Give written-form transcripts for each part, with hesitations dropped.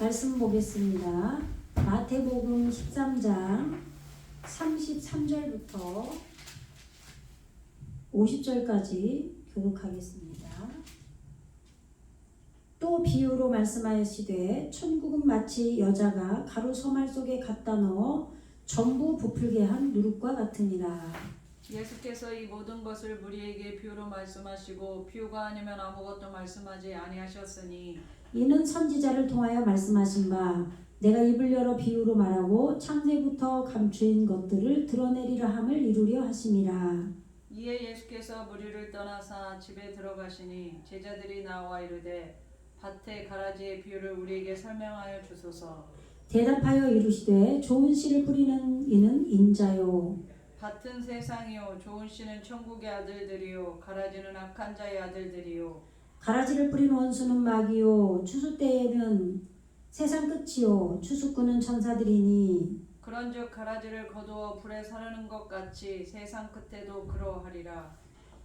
말씀 보겠습니다. 마태복음 13장 33절부터 50절까지 교독하겠습니다. 또 비유로 말씀하시되 천국은 마치 여자가 가루 서말 속에 갖다 넣어 전부 부풀게 한 누룩과 같으니라. 예수께서 이 모든 것을 우리에게 비유로 말씀하시고 비유가 아니면 아무것도 말씀하지 아니하셨으니 이는 선지자를 통하여 말씀하신 바 내가 입을 열어 비유로 말하고 창세부터 감추인 것들을 드러내리라 함을 이루려 하심이라. 이에 예수께서 무리를 떠나사 집에 들어가시니 제자들이 나와 이르되 밭의 가라지의 비유를 우리에게 설명하여 주소서. 대답하여 이르시되 좋은 씨를 뿌리는 이는 인자요 밭은 세상이요 좋은 씨는 천국의 아들들이요 가라지는 악한 자의 아들들이요. 가라지를 뿌린 원수는 마귀요 추수 때에는 세상 끝이요 추수꾼은 천사들이니 그런즉 가라지를 거두어 불에 사르는 것 같이 세상 끝에도 그러하리라.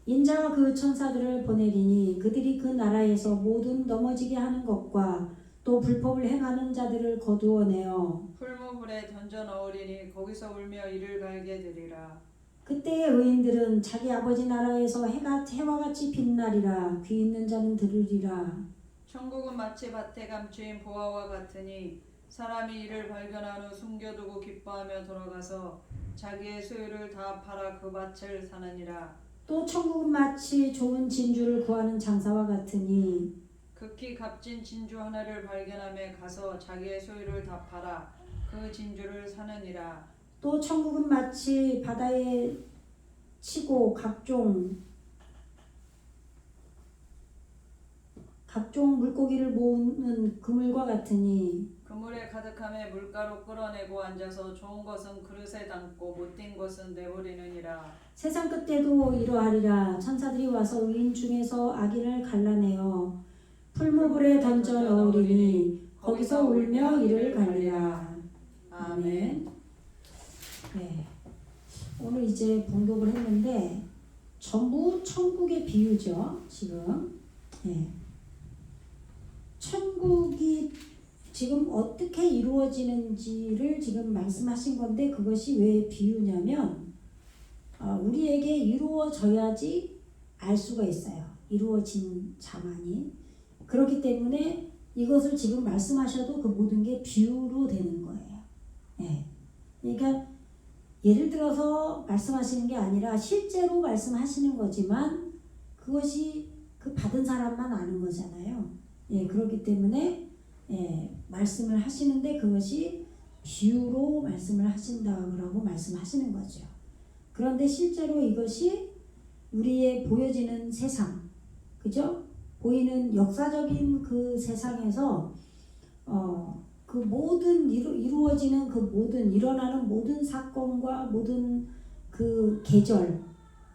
인자와 그 천사들을 보내리니 그들이 그 나라에서 모든 넘어지게 하는 것과 또 불법을 행하는 자들을 거두어내어 풀무불에 던져 넣으리니 거기서 울며 이를 갈게 되리라. 그때의 의인들은 자기 아버지 나라에서 해와 같이 빛나리라. 귀 있는 자는 들으리라. 천국은 마치 밭에 감추인 보화와 같으니 사람이 이를 발견한 후 숨겨두고 기뻐하며 돌아가서 자기의 소유를 다 팔아 그 밭을 사느니라. 또 천국은 마치 좋은 진주를 구하는 장사와 같으니 극히 값진 진주 하나를 발견하며 가서 자기의 소유를 다 팔아 그 진주를 사느니라. 또 천국은 마치 바다에 치고 각종 물고기를 모으는 그물과 같으니 그물에 가득함에 물가로 끌어내고 앉아서 좋은 것은 그릇에 담고 못된 것은 내버리느니라. 세상 끝에도 이러하리라. 천사들이 와서 의인 중에서 악인을 갈라내어 풀무불에 던져 넣으리니 거기서 울며 이를 갈리라. 아멘. 네. 오늘 이제 봉독을 했는데 전부 천국의 비유죠. 지금 천국이 지금 어떻게 이루어지는지를 지금 말씀하신 건데 그것이 왜 비유냐면 우리에게 이루어져야지 알 수가 있어요. 이루어진 자만이. 그렇기 때문에 이것을 지금 말씀하셔도 그 모든 게 비유로 되는 거예요. 그러니까 예를 들어서 말씀하시는 게 아니라 실제로 말씀하시는 거지만 그것이 그 받은 사람만 아는 거잖아요. 그렇기 때문에 말씀을 하시는데 그것이 비유로 말씀을 하신다고 말씀하시는 거죠. 그런데 실제로 이것이 우리의 보여지는 세상, 그죠? 보이는 역사적인 그 세상에서 그 모든 이루어지는 그 모든 일어나는 모든 사건과 모든 그 계절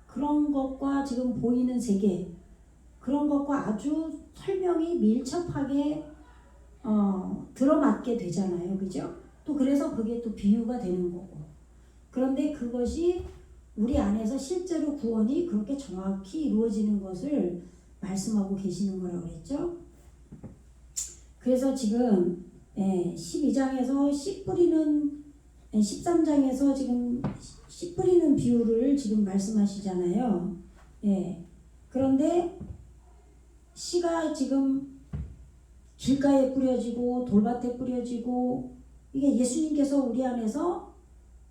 그런 것과 지금 보이는 세계 그런 것과 아주 설명이 밀접하게 들어맞게 되잖아요. 그죠? 또 그래서 그게 또 비유가 되는 거고. 그런데 그것이 우리 안에서 실제로 구원이 그렇게 정확히 이루어지는 것을 말씀하고 계시는 거라고 그랬죠. 그래서 지금 12장에서 씨 뿌리는 13장에서 지금 씨 뿌리는 비유를 지금 말씀하시잖아요. 그런데 씨가 지금 길가에 뿌려지고 돌밭에 뿌려지고 이게 예수님께서 우리 안에서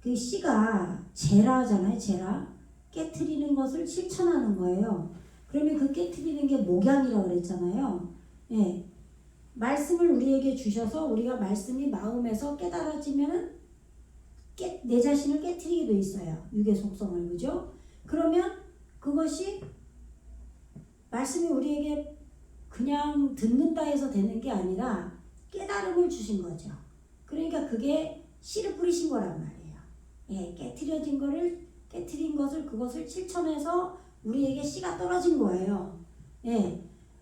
그 씨가 제라잖아요. 제라. 깨트리는 것을 실천하는 거예요. 그러면 그 깨트리는 게 목양이라고 그랬잖아요. 말씀을 우리에게 주셔서 우리가 말씀이 마음에서 깨달아지면은 내 자신을 깨트리게 돼 있어요. 육의 속성을. 그죠? 그러면 그것이 말씀이 우리에게 그냥 듣는다 해서 되는 게 아니라 깨달음을 주신 거죠. 그러니까 그게 씨를 뿌리신 거란 말이에요. 깨트린 것을 그것을 실천해서 우리에게 씨가 떨어진 거예요.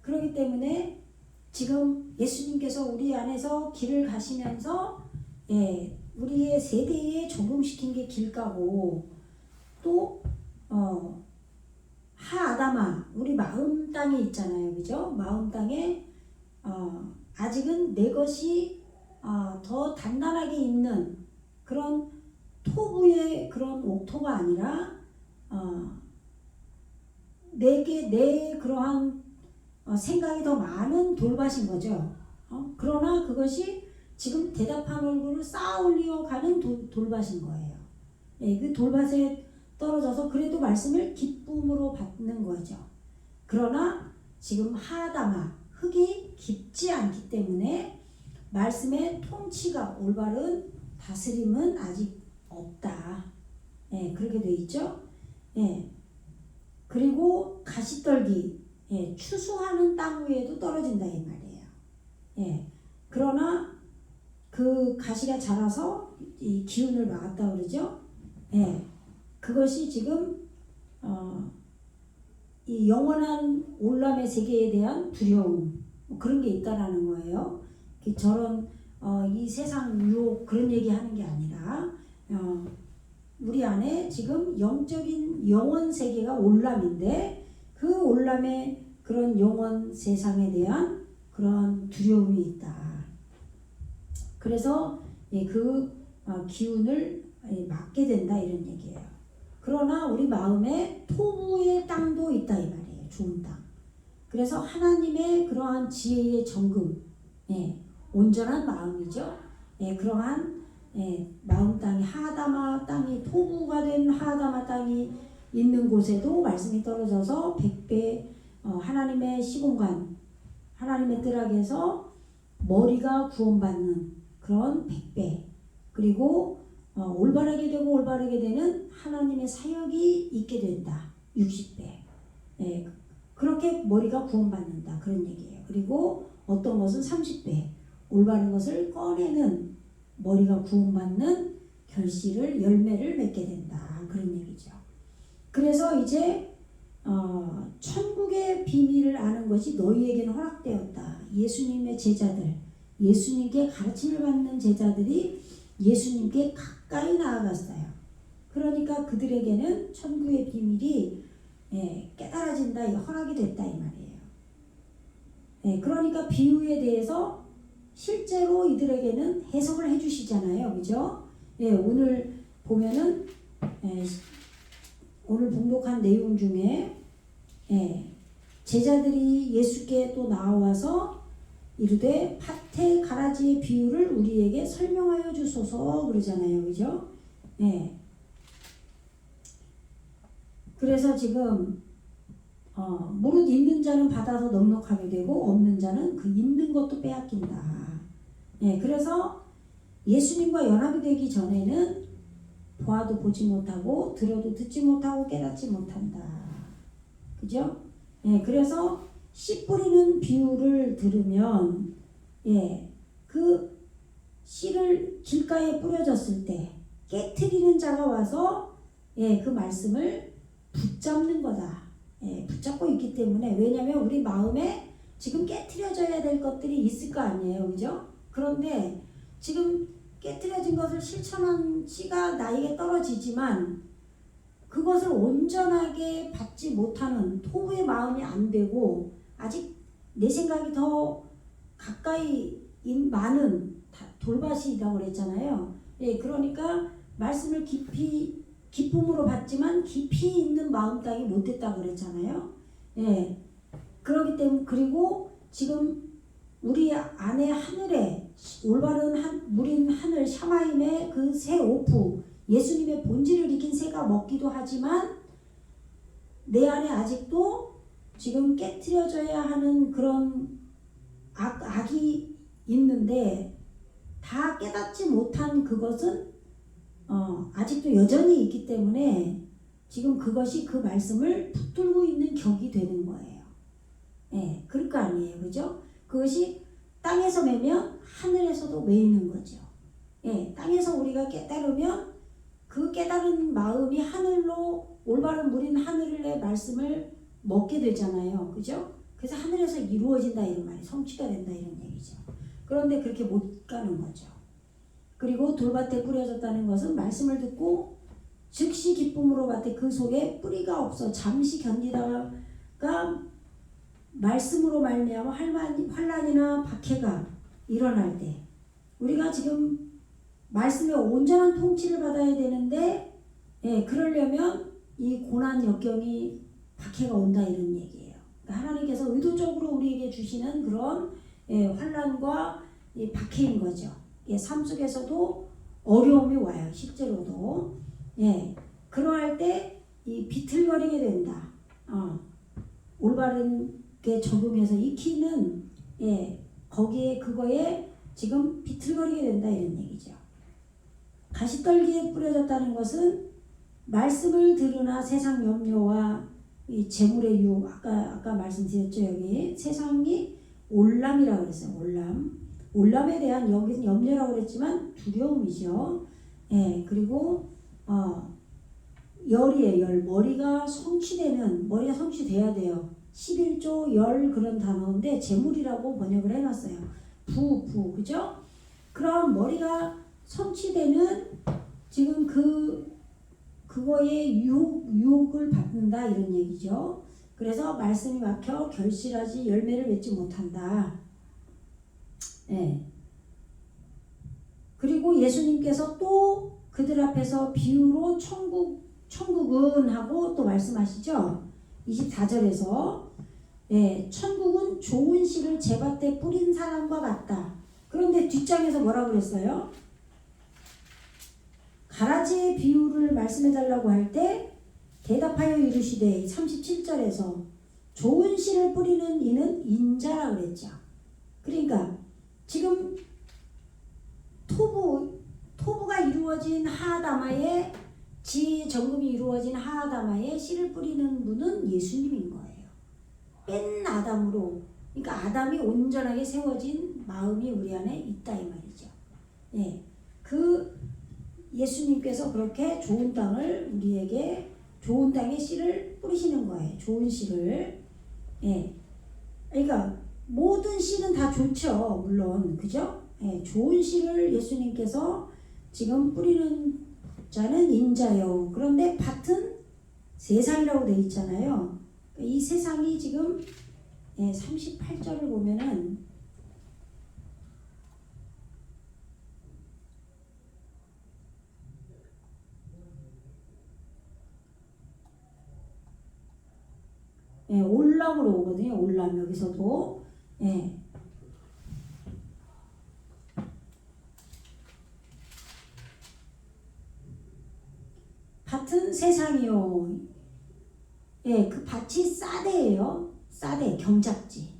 그렇기 때문에 지금 예수님께서 우리 안에서 길을 가시면서 우리의 세대에 적용시킨 게 길가고 또 하아담아 우리 마음 땅에 있잖아요. 그죠? 마음 땅에 아직은 내 것이 더 단단하게 있는 그런 토부의 그런 옥토가 아니라 내 그러한 생각이 더 많은 돌밭인 거죠. 그러나 그것이 지금 대답한 얼굴을 쌓아 올려 가는 돌밭인 거예요. 예, 그 돌밭에 떨어져서 그래도 말씀을 기쁨으로 받는 거죠. 그러나 지금 하다마 흙이 깊지 않기 때문에 말씀의 통치가 올바른 다스림은 아직 없다. 예, 그렇게 돼 있죠. 예. 그리고 가시떨기, 예, 추수하는 땅 위에도 떨어진다 이 말이에요. 예. 그러나 그 가시가 자라서 이 기운을 막았다 그러죠. 예. 그것이 지금 이 영원한 올람의 세계에 대한 두려움 그런 게 있다라는 거예요. 저런 이 세상 유혹 그런 얘기하는 게 아니라 우리 안에 지금 영적인 영원 세계가 올람인데 그 올람의 그런 영원 세상에 대한 그런 두려움이 있다. 그래서 그 기운을 막게 된다 이런 얘기예요. 그러나 우리 마음에 토부의 땅도 있다 이 말이에요. 좋은 땅. 그래서 하나님의 그러한 지혜의 정금, 온전한 마음이죠. 그러한 마음 땅이 하다마 땅이 토부가 된 하다마 땅이 있는 곳에도 말씀이 떨어져서 100배 하나님의 시공간 하나님의 뜰락에서 머리가 구원받는 그런 100배 그리고 올바르게 되고 올바르게 되는 하나님의 사역이 있게 된다. 60배. 그렇게 머리가 구원받는다. 그런 얘기예요. 그리고 어떤 것은 30배. 올바른 것을 꺼내는 머리가 구원받는 결실을 열매를 맺게 된다. 그런 얘기죠. 그래서 이제 천국의 비밀을 아는 것이 너희에게는 허락되었다. 예수님의 제자들, 예수님께 가르침을 받는 제자들이 예수님께 가까이 나아갔어요. 그러니까 그들에게는 천국의 비밀이 깨달아진다, 허락이 됐다 이 말이에요. 그러니까 비유에 대해서 실제로 이들에게는 해석을 해주시잖아요, 그죠? 오늘 보면은 오늘 봉독한 내용 중에 제자들이 예수께 또 나와서 이르되 밭의 가라지의 비유를 우리에게 설명하여 주소서 그러잖아요, 그죠? 그래서 지금 무릇 있는 자는 받아서 넉넉하게 되고 없는 자는 그 있는 것도 빼앗긴다. 그래서 예수님과 연합이 되기 전에는 보아도 보지 못하고 들어도 듣지 못하고 깨닫지 못한다. 그죠? 그래서 씨 뿌리는 비유를 들으면 그 씨를 길가에 뿌려졌을 때 깨트리는 자가 와서 그 말씀을 붙잡는 거다. 붙잡고 있기 때문에 왜냐하면 우리 마음에 지금 깨트려져야 될 것들이 있을 거 아니에요, 그죠? 그런데 지금 깨트려진 것을 실천한 씨가 나에게 떨어지지만 그것을 온전하게 받지 못하는 토부의 마음이 안 되고 아직 내 생각이 더 가까이 많은 돌밭이라고 그랬잖아요. 그러니까 말씀을 깊이 기쁨으로 받지만 깊이 있는 마음 땅이 못 됐다고 그랬잖아요. 그렇기 때문에 그리고 지금 우리 안에 하늘에 올바른 물인 하늘 샤마임의 그 새 오프 예수님의 본질을 익힌 새가 먹기도 하지만 내 안에 아직도 지금 깨트려져야 하는 그런 악이 있는데 다 깨닫지 못한 그것은 아직도 여전히 있기 때문에 지금 그것이 그 말씀을 붙들고 있는 격이 되는 거예요. 그럴 거 아니에요, 그죠? 그것이 땅에서 매면 하늘에서도 매이는 거죠. 땅에서 우리가 깨달으면 그 깨달은 마음이 하늘로 올바른 물인 하늘의 말씀을 먹게 되잖아요, 그죠? 그래서 하늘에서 이루어진다 이런 말이 성취가 된다 이런 얘기죠. 그런데 그렇게 못 가는 거죠. 그리고 돌밭에 뿌려졌다는 것은 말씀을 듣고 즉시 기쁨으로 밭에 그 속에 뿌리가 없어 잠시 견디다가 말씀으로 말미암아 환난이나 박해가 일어날 때 우리가 지금 말씀의 온전한 통치를 받아야 되는데 그러려면 이 고난 역경이 박해가 온다 이런 얘기예요. 그러니까 하나님께서 의도적으로 우리에게 주시는 그런 환난과 이 박해인 거죠. 삶 속에서도 어려움이 와요. 실제로도. 그러할 때 이 비틀거리게 된다. 올바르게 적용해서 익히는 거기에 그거에 지금 비틀거리게 된다 이런 얘기죠. 가시떨기에 뿌려졌다는 것은 말씀을 들으나 세상 염려와 이 재물의 유혹 아까 말씀드렸죠. 여기 세상이 올람이라고 그랬어요. 올람에 대한 여기는 염려라고 그랬지만 두려움이죠. 그리고 열이에요. 열. 머리가 성취돼야 돼요. 11조 열 그런 단어인데 재물이라고 번역을 해놨어요. 부 그죠? 그럼 머리가 성취되는 지금 그거에 유혹을 받는다 이런 얘기죠. 그래서 말씀이 막혀 결실하지 열매를 맺지 못한다. 그리고 예수님께서 또 그들 앞에서 비유로 천국은 하고 또 말씀하시죠. 24절에서 천국은 좋은 씨를 제밭에 뿌린 사람과 같다. 그런데 뒷장에서 뭐라고 그랬어요? 가라지의 비유를 말씀해달라고 할 때 대답하여 이르시되 37절에서 좋은 씨를 뿌리는 이는 인자라 그랬죠. 그러니까 지금 토부가 이루어진 하아다마에 지혜의 정금이 이루어진 하아다마에 씨를 뿌리는 분은 예수님인 거예요. 뺀 아담으로, 그러니까 아담이 온전하게 세워진 마음이 우리 안에 있다 이 말이죠. 그 예수님께서 그렇게 좋은 땅을 우리에게 좋은 땅에 씨를 뿌리시는 거예요. 좋은 씨를. 그러니까 모든 씨는 다 좋죠. 물론 그죠? 좋은 씨를 예수님께서 지금 뿌리는 자는 인자요. 그런데 밭은 세상이라고 돼 있잖아요. 이 세상이 지금 38절을 보면은 올람으로 오거든요. 올람 여기서도 밭은 세상이요. 그 밭이 싸대예요. 싸대, 경작지.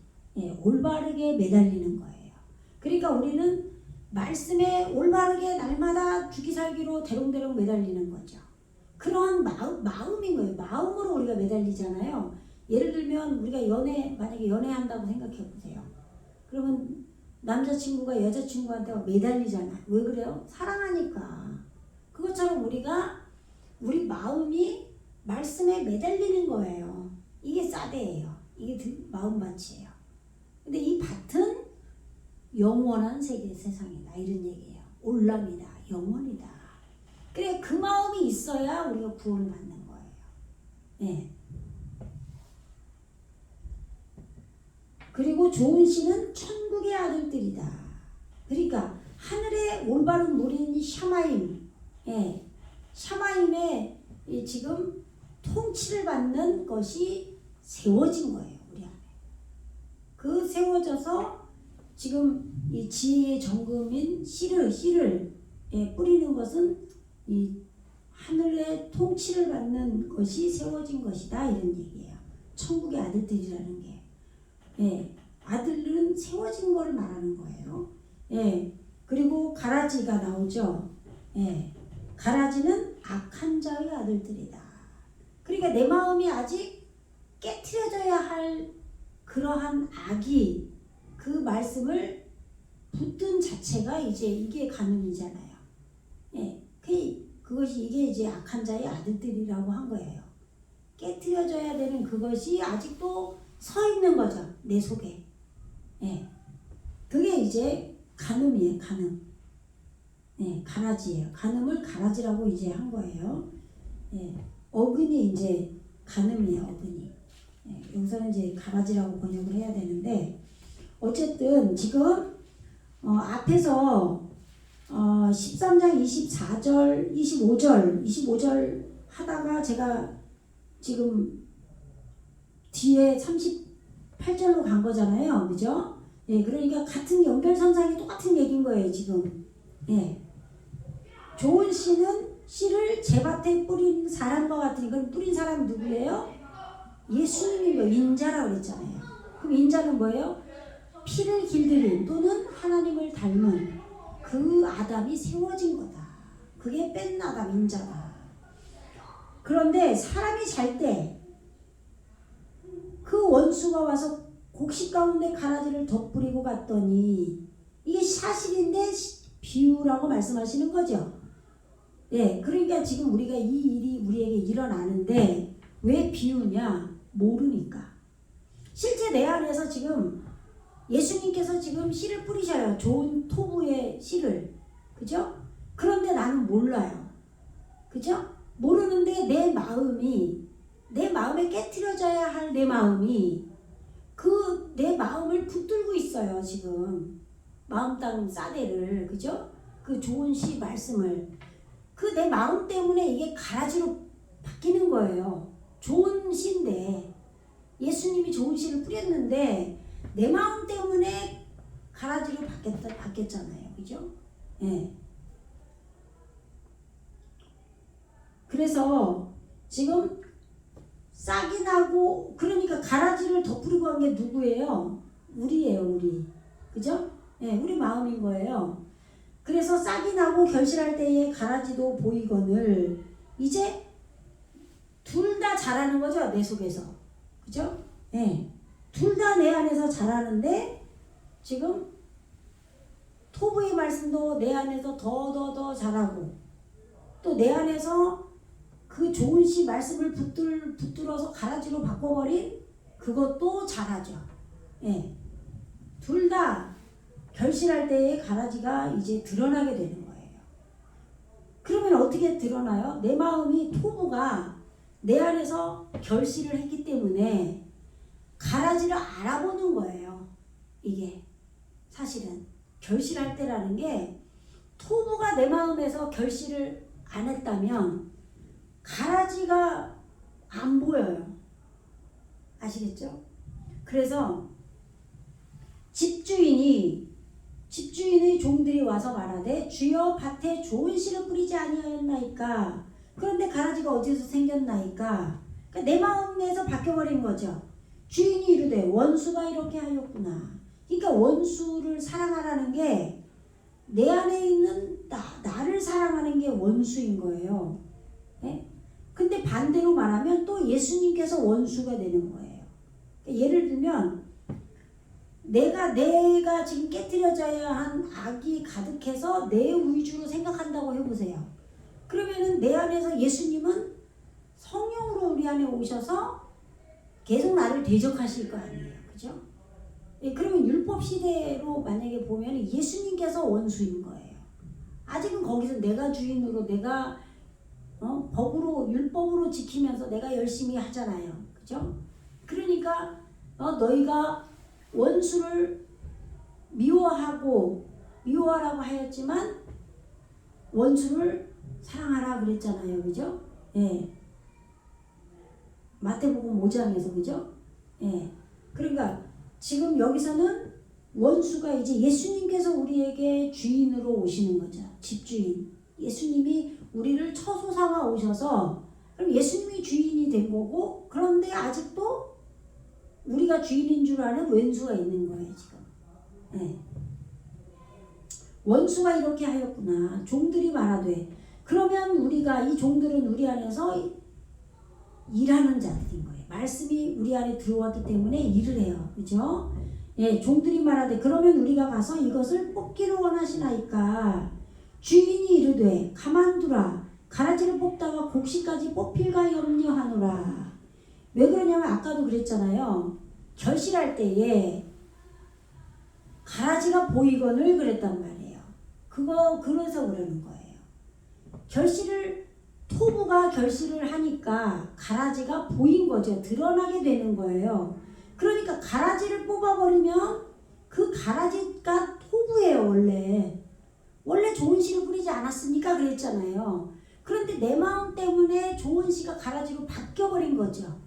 올바르게 매달리는 거예요. 그러니까 우리는 말씀에 올바르게 날마다 주기 살기로 대롱대롱 매달리는 거죠. 그런 마음인 거예요. 마음으로 우리가 매달리잖아요. 예를 들면 우리가 만약에 연애한다고 생각해 보세요. 그러면 남자친구가 여자친구한테 매달리잖아요. 왜 그래요? 사랑하니까. 그것처럼 우리 마음이 말씀에 매달리는 거예요. 이게 싸대예요. 이게 마음밭이에요. 근데 이 밭은 영원한 세상이다 이런 얘기예요. 올람이다. 영원이다. 그래 그 마음이 있어야 우리가 구원을 받는 거예요. 그리고 좋은 씨는 천국의 아들들이다. 그러니까 하늘의 올바른 물인 샤마임, 샤마임의 지금 통치를 받는 것이 세워진 거예요. 우리 안에. 그 세워져서 지금 이 지혜의 정금인 씨를 뿌리는 것은 이 하늘의 통치를 받는 것이 세워진 것이다 이런 얘기예요. 천국의 아들들이라는 게. 아들은 세워진 걸 말하는 거예요. 그리고 가라지가 나오죠. 가라지는 악한 자의 아들들이다. 그러니까 내 마음이 아직 깨트려져야 할 그러한 악이 그 말씀을 붙든 자체가 이게 간음이잖아요. 그것이 이게 이제 악한 자의 아들들이라고 한 거예요. 깨트려져야 되는 그것이 아직도 서 있는 거죠. 내 속에. 그게 이제 간음이에요. 간음. 가라지예요. 간음을 가라지라고 이제 한 거예요. 어근이 이제 간음이에요. 어근이. 여기서는 이제 가라지라고 번역을 해야 되는데 어쨌든 지금 앞에서 13장 24절, 25절 하다가 제가 지금 뒤에 38절로 간 거잖아요. 그죠? 예, 그러니까 같은 연결선상이 똑같은 얘기인 거예요, 지금. 예. 좋은 씨는 씨를 제밭에 뿌린 사람과 같으니, 그럼 뿌린 사람이 누구예요? 예수님인 거예요. 인자라고 그랬잖아요. 그럼 인자는 뭐예요? 피를 길들인 또는 하나님을 닮은 그 아담이 세워진 거다. 그게 뺀 아담 인자다. 그런데 사람이 잘 때 그 원수가 와서 곡식 가운데 가라지를 덧뿌리고 갔더니, 이게 사실인데 비유라고 말씀하시는 거죠. 예, 그러니까 지금 우리가 이 일이 우리에게 일어나는데 왜 비유냐? 모르니까. 실제 내 안에서 지금 예수님께서 지금 씨를 뿌리셔요. 좋은 토부의 씨를. 그죠? 그런데 나는 몰라요. 그죠? 모르는데 내 마음에 깨트려져야 할 내 마음이 내 마음을 붙들고 있어요, 지금. 마음 땅 싸대를. 그죠? 그 좋은 씨 말씀을. 그 내 마음 때문에 이게 가라지로 바뀌는 거예요. 좋은 씨인데, 예수님이 좋은 씨를 뿌렸는데 내 마음 때문에 가라지로 바뀌었잖아요. 그죠? 예. 그래서 지금 싹이 나고, 그러니까 가라지를 덧뿌리고 간 게 누구예요? 우리예요, 우리. 그죠? 예, 우리 마음인 거예요. 그래서 싹이 나고 결실할 때에 가라지도 보이거늘, 이제 둘 다 자라는 거죠, 내 속에서. 그죠? 예. 둘 다 내 안에서 자라는데, 지금 토부의 말씀도 내 안에서 더 자라고, 또 내 안에서 그 좋은 씨 말씀을 붙들어서 가라지로 바꿔버린 그것도 자라죠. 예. 둘 다 결실할 때에 가라지가 이제 드러나게 되는 거예요. 그러면 어떻게 드러나요? 내 마음이 토부가 내 안에서 결실을 했기 때문에 가라지를 알아보는 거예요. 이게 사실은 결실할 때라는 게, 토부가 내 마음에서 결실을 안 했다면 가라지가 안 보여요. 아시겠죠? 그래서 집주인의 종들이 와서 말하되, 주여 밭에 좋은 씨를 뿌리지 아니하였나이까? 그런데 가라지가 어디서 생겼나이까? 그러니까 내 마음에서 바뀌어버린 거죠. 주인이 이르되, 원수가 이렇게 하였구나. 그러니까 원수를 사랑하라는 게, 내 안에 있는 나를 사랑하는 게 원수인 거예요. 예? 근데 반대로 말하면 또 예수님께서 원수가 되는 거예요. 그러니까 예를 들면, 내가 지금 깨트려져야 한 악이 가득해서 내 위주로 생각한다고 해보세요. 그러면은 내 안에서 예수님은 성령으로 우리 안에 오셔서 계속 나를 대적하실 거 아니에요. 그죠? 예, 그러면 율법 시대로 만약에 보면 예수님께서 원수인 거예요. 아직은 거기서 내가 주인으로, 내가 법으로, 율법으로 지키면서 내가 열심히 하잖아요. 그죠? 그러니까 너희가 원수를 미워하라고 하였지만 원수를 사랑하라 그랬잖아요. 그죠? 예. 마태복음 5장에서. 그죠? 예. 그러니까 지금 여기서는 원수가 이제 예수님께서 우리에게 주인으로 오시는 거죠. 집주인. 예수님이 우리를 처소 삼아 오셔서, 그럼 예수님이 주인이 된 거고, 그런데 아직도 우리가 주인인 줄 아는 원수가 있는 거예요, 지금. 네. 원수가 이렇게 하였구나. 종들이 말하되, 그러면 우리가, 이 종들은 우리 안에서 일하는 자들인 거예요. 말씀이 우리 안에 들어왔기 때문에 일을 해요. 그죠? 예, 종들이 말하되, 그러면 우리가 가서 이것을 뽑기를 원하시나이까? 주인이 이르되, 가만두라. 가라지를 뽑다가 곡식까지 뽑힐까 염려하노라. 왜 그러냐면 아까도 그랬잖아요. 결실할 때에 가라지가 보이거늘 그랬단 말이에요. 그래서 그러는 거예요. 토부가 결실을 하니까 가라지가 보인 거죠. 드러나게 되는 거예요. 그러니까 가라지를 뽑아버리면 그 가라지가 토부예요, 원래. 원래 좋은 씨를 뿌리지 않았습니까? 그랬잖아요. 그런데 내 마음 때문에 좋은 씨가 가라지로 바뀌어버린 거죠.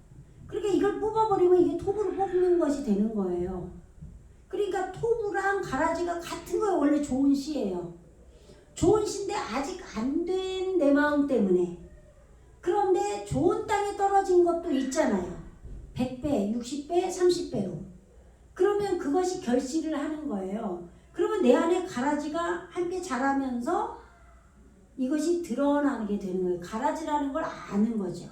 그러니까 이걸 뽑아버리면 이게 톱으로 뽑는 것이 되는 거예요. 그러니까 톱이랑 가라지가 같은 거예요. 원래 좋은 씨예요. 좋은 씨인데 아직 안 된 내 마음 때문에. 그런데 좋은 땅에 떨어진 것도 있잖아요. 100배, 60배, 30배로. 그러면 그것이 결실을 하는 거예요. 그러면 내 안에 가라지가 함께 자라면서 이것이 드러나게 되는 거예요. 가라지라는 걸 아는 거죠.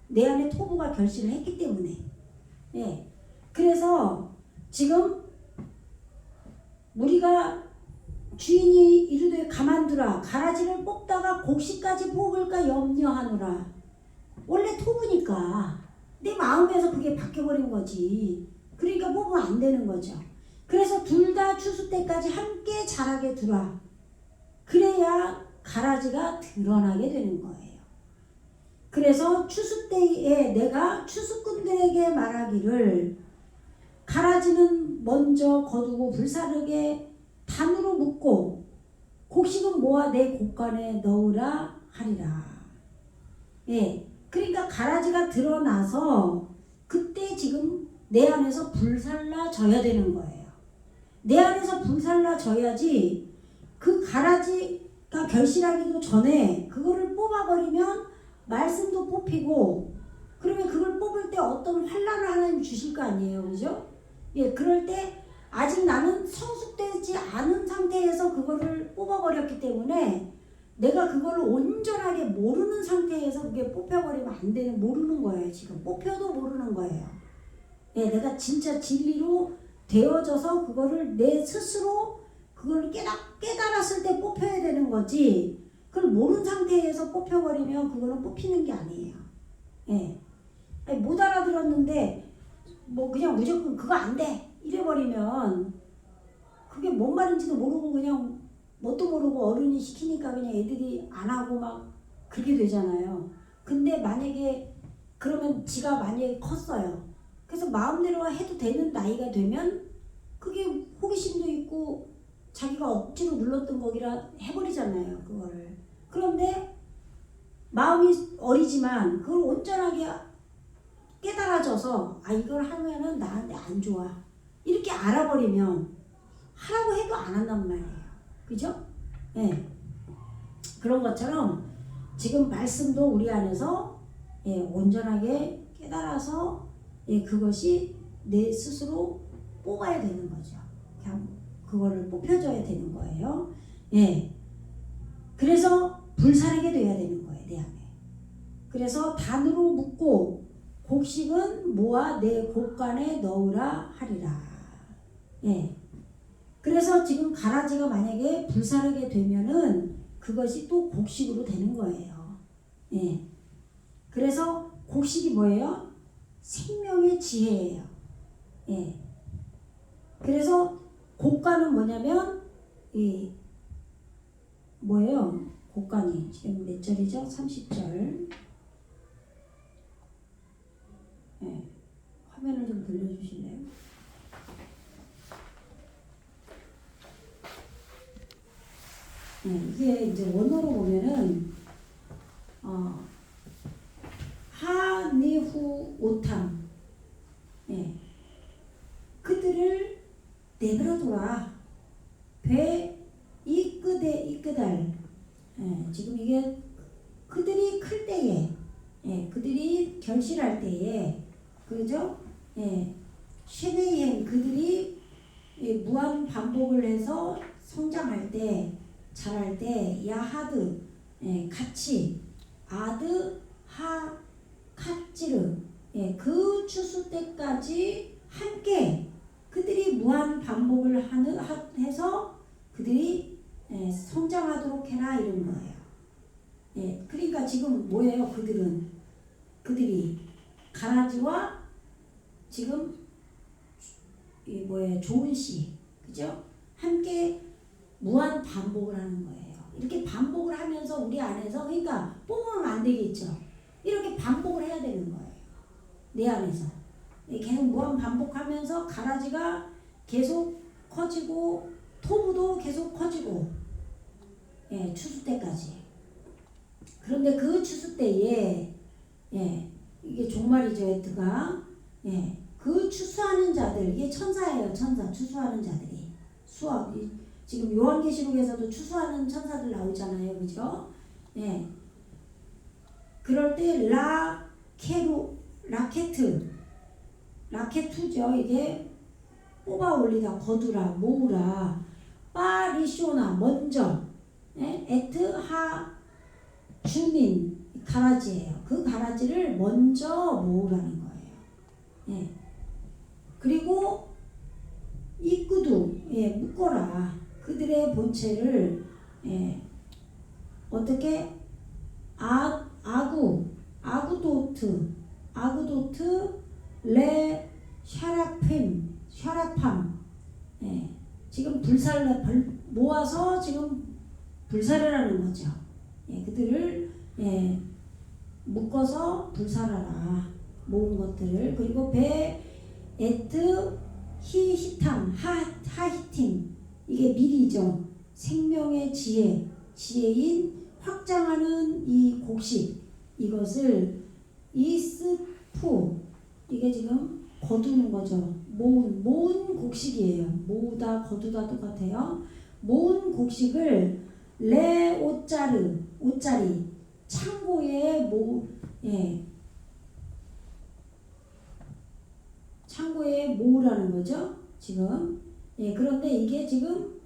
내 안에 토부가 결실을 했기 때문에. 예. 그래서 지금 우리가 주인이 이르되 가만두라 가라지를 뽑다가 곡식까지 뽑을까 염려하노라. 원래 토부니까 내 마음에서 그게 바뀌어버린 거지. 그러니까 뽑으면 안 되는 거죠. 그래서 둘 다 추수 때까지 함께 자라게 두라. 그래야 가라지가 드러나게 되는 거예요. 그래서 추수 때에 내가 추수꾼들에게 말하기를 가라지는 먼저 거두고 불사르게 단으로 묶고 곡식은 모아 내 곡간에 넣으라 하리라. 예, 그러니까 가라지가 드러나서 그때 지금 내 안에서 불살라져야 되는 거예요. 내 안에서 불살라져야지 그 가라지가 결실하기도 전에 그거를 뽑아버리면 말씀도 뽑히고 그러면 그걸 뽑을 때 어떤 환란을 하나님 주실 거 아니에요. 그죠? 예, 그럴 때 아직 나는 성숙되지 않은 상태에서 그거를 뽑아버렸기 때문에 내가 그거를 온전하게 모르는 상태에서 그게 뽑혀버리면 안 되는, 모르는 거예요. 지금 뽑혀도 모르는 거예요. 예, 내가 진짜 진리로 되어져서 그거를 내 스스로 그걸 깨달았을 때 뽑혀야 되는 거지, 그걸 모르는 상태에서 뽑혀버리면 그거는 뽑히는 게 아니에요. 예. 아니, 못 알아들었는데 뭐 그냥 무조건 그거 안 돼 이래버리면 그게 뭔 말인지도 모르고 그냥 뭣도 모르고 어른이 시키니까 그냥 애들이 안 하고 막 그렇게 되잖아요. 근데 만약에 그러면 지가 만약에 컸어요. 그래서 마음대로 해도 되는 나이가 되면 그게 호기심도 있고 자기가 억지로 눌렀던 거기라 해버리잖아요. 그거를. 그런데 마음이 어리지만 그걸 온전하게 깨달아져서 아 이걸 하면은 나한테 안 좋아 이렇게 알아버리면 하라고 해도 안 한단 말이에요. 그죠? 예. 그런 것처럼 지금 말씀도 우리 안에서 예, 온전하게 깨달아서 예, 그것이 내 스스로 뽑아야 되는 거죠. 그냥 그거를 뽑혀줘야 되는 거예요. 예. 그래서 불사르게 돼야 되는 거예요. 내 안에. 그래서 단으로 묶고 곡식은 모아 내 곡간에 넣으라 하리라. 예. 그래서 지금 가라지가 만약에 불사르게 되면은 그것이 또 곡식으로 되는 거예요. 예. 그래서 곡식이 뭐예요? 생명의 지혜예요. 예. 그래서 곡간은 뭐냐면 이 뭐예요? 곡간이 지금 몇 절이죠? 30절. 예. 화면을 좀 돌려주실래요? 네, 이게 이제 원어로 보면은 하네후 오탐, 예, 그들을 내버려둬라. 배 이끄달. 예, 지금 이게 그들이 클 때에, 예, 그들이 결실할 때에, 그죠? 예, 쉐베이행 그들이 예, 무한 반복을 해서 성장할 때. 자랄 때 야하드 예, 같이 아드 하 캇지르 예, 그 추수 때까지 함께 그들이 무한 반복을 해서 그들이 예, 성장하도록 해라 이런 거예요. 예, 그러니까 지금 뭐예요? 그들이 가라지와 지금 이 뭐예요? 좋은 씨, 그죠? 함께 무한 반복을 하는 거예요. 이렇게 반복을 하면서 우리 안에서, 그러니까 뽑으면 안 되겠죠. 이렇게 반복을 해야 되는 거예요. 내 안에서. 계속 무한 반복하면서 가라지가 계속 커지고 토부도 계속 커지고 추수 때까지. 그런데 그 추수 때에 이게 종말이죠. 에트가 그 추수하는 자들, 이게 천사예요. 천사, 추수하는 자들이 수학. 지금 요한계시록에서도 추수하는 천사들 나오잖아요. 그죠? 그럴 때 라케투죠. 이게 뽑아 올리다, 거두라, 모으라, 파리쇼나, 먼저, 에트 하 주민, 가라지예요. 그 가라지를 먼저 모으라는 거예요. 그리고 이끄두, 묶어라. 그들의 본체를 어떻게 아구도트 레 샤라팜 지금 모아서 지금 불사르라는 거죠. 그들을 묶어서 불사라라, 모은 것들을. 그리고 에트 히히탐 하히팀, 이게 미리죠. 생명의 지혜인 확장하는 이 곡식, 이것을 이스푸, 이게 지금 거두는 거죠. 모은 곡식이에요. 모으다 거두다 똑같아요. 모은 곡식을 옷자리 창고에 창고에 모으라는 거죠. 지금. 그런데 이게 지금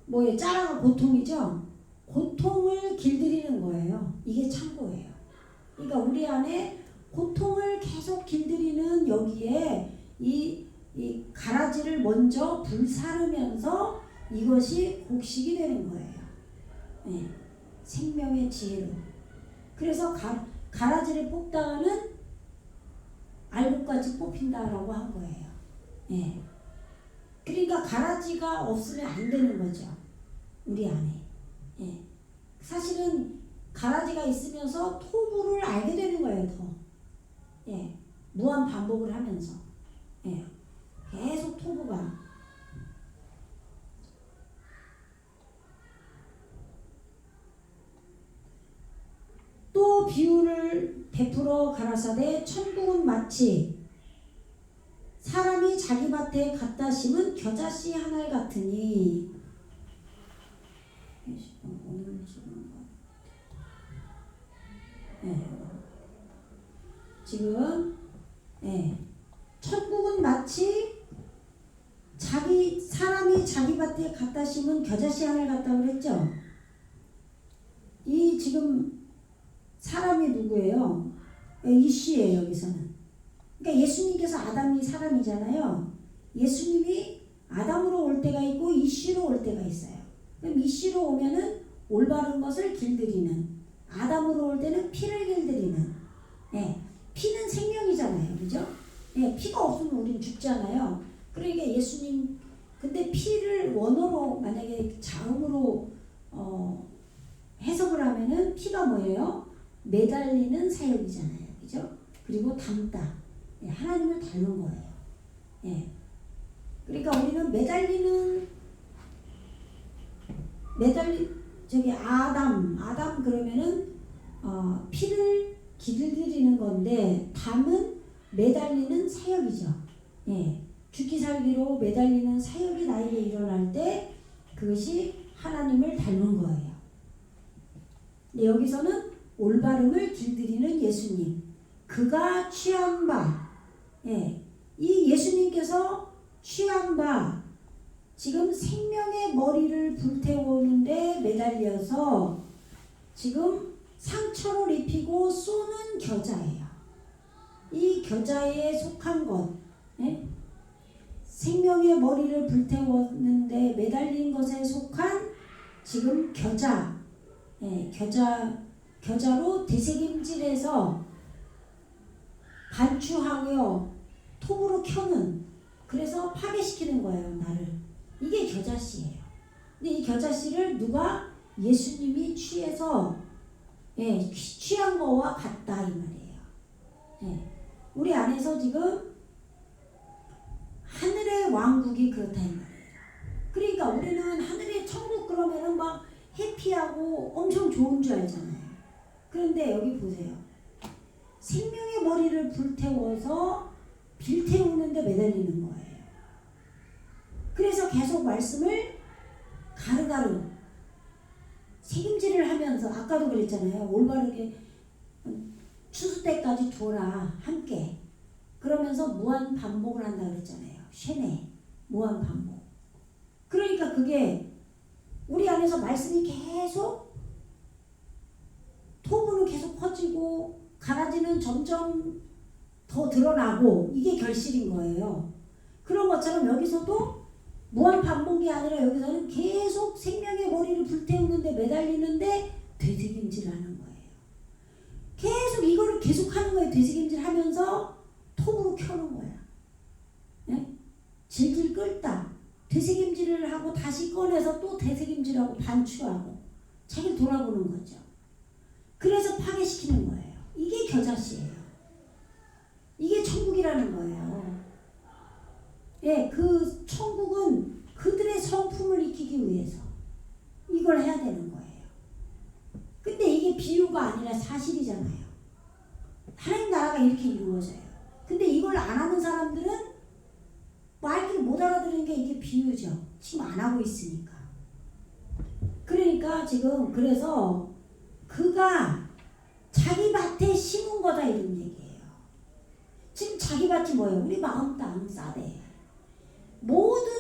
뭐예요? 짜라가 고통이죠. 고통을 길들이는 거예요. 이게 창고예요. 그러니까 우리 안에 고통을 계속 길들이는 여기에 이 가라지를 먼저 불사르면서 이것이 곡식이 되는 거예요. 생명의 지혜로. 그래서 가라지를 뽑다가는 알곡같이 뽑힌다라고 한 거예요. 그러니까 가라지가 없으면 안 되는 거죠. 우리 안에. 사실은 가라지가 있으면서 토부를 알게 되는 거예요. 더. 무한 반복을 하면서. 계속 토부가. 또 비유를 베풀어 가라사대 천국은 마치 사람이 자기 밭에 갖다 심은 겨자씨 한 알 같으니. 오늘 지금 천국은 마치 사람이 자기 밭에 갖다 심은 겨자씨 한 알 같다고 그랬죠. 이 지금 사람이 누구예요? 이씨예요. 여기서는. 그러니까 예수님께서 아담이 사람이잖아요. 예수님이 아담으로 올 때가 있고 이씨로 올 때가 있어요. 그럼 이씨로 오면은 올바른 것을 길들이는, 아담으로 올 때는 피를 길들이는. 피는 생명이잖아요. 그죠? 피가 없으면 우리는 죽잖아요. 그러니까 예수님, 근데 피를 원어로 만약에 자음으로 해석을 하면은 피가 뭐예요? 매달리는 사역이잖아요. 그죠? 그리고 담다. 하나님을 닮은 거예요. 그러니까 우리는 아담 그러면은 피를 길들이는 건데, 담은 매달리는 사역이죠. 죽기 살기로 매달리는 사역이 나에게 일어날 때 그것이 하나님을 닮은 거예요. 여기서는 올바름을 길들이는 예수님, 그가 취한 바, 이 예수님께서 취한 바, 지금 생명의 머리를 불태우는데 매달려서 지금 상처를 입히고 쏘는 겨자예요. 이 겨자에 속한 것, 생명의 머리를 불태웠는데 매달린 것에 속한 지금 겨자로 되새김질해서 반추하여 톱으로 켜는, 그래서 파괴시키는 거예요. 나를. 이게 겨자씨예요. 근데 이 겨자씨를 누가? 예수님이 취해서 취한 거와 같다 이 말이에요. 우리 안에서 지금 하늘의 왕국이 그렇다 이 말이에요. 그러니까 우리는 하늘의 천국, 그러면 튼튼하고 엄청 좋은 줄 알잖아요. 그런데 여기 보세요. 생명의 머리를 불태워서 빌태우는데 매달리는 거예요. 그래서 계속 말씀을 가르가르 책임질을 하면서 아까도 그랬잖아요. 올바르게 추수 때까지 두어라 함께. 그러면서 무한 반복을 한다 그랬잖아요. 쉐네 무한 반복. 그러니까 그게 우리 안에서 말씀이 계속 토부는 계속 커지고 가라지는 점점 더 드러나고 이게 결실인 거예요. 그런 것처럼 여기서도 무한 반복이 아니라 여기서는 계속 생명의 머리를 불태우는데 매달리는데 되새김질하는 거예요. 계속 이거를 계속하는 거예요. 되새김질하면서 톱으로 켜는 거야. 네? 질질 끌다 되새김질을 하고 다시 꺼내서 또 되새김질하고 반추하고 자기를 돌아보는 거죠. 그래서 파괴시키는 거예요. 이게 겨자씨예요. 이게 천국이라는 거예요. 예, 그 천국은 그들의 성품을 익히기 위해서 이걸 해야 되는 거예요. 근데 이게 비유가 아니라 사실이잖아요. 하나님 나라가 이렇게 이루어져요. 근데 이걸 안 하는 사람들은 말귀를 못 알아들으는 게 이게 비유죠. 지금 안 하고 있으니까. 그러니까 지금 그래서 그가 자기 밭에 심은 거다 이런 얘기예요. 지금 자기 밭이 뭐예요? 우리 마음 땅 싸대. 모든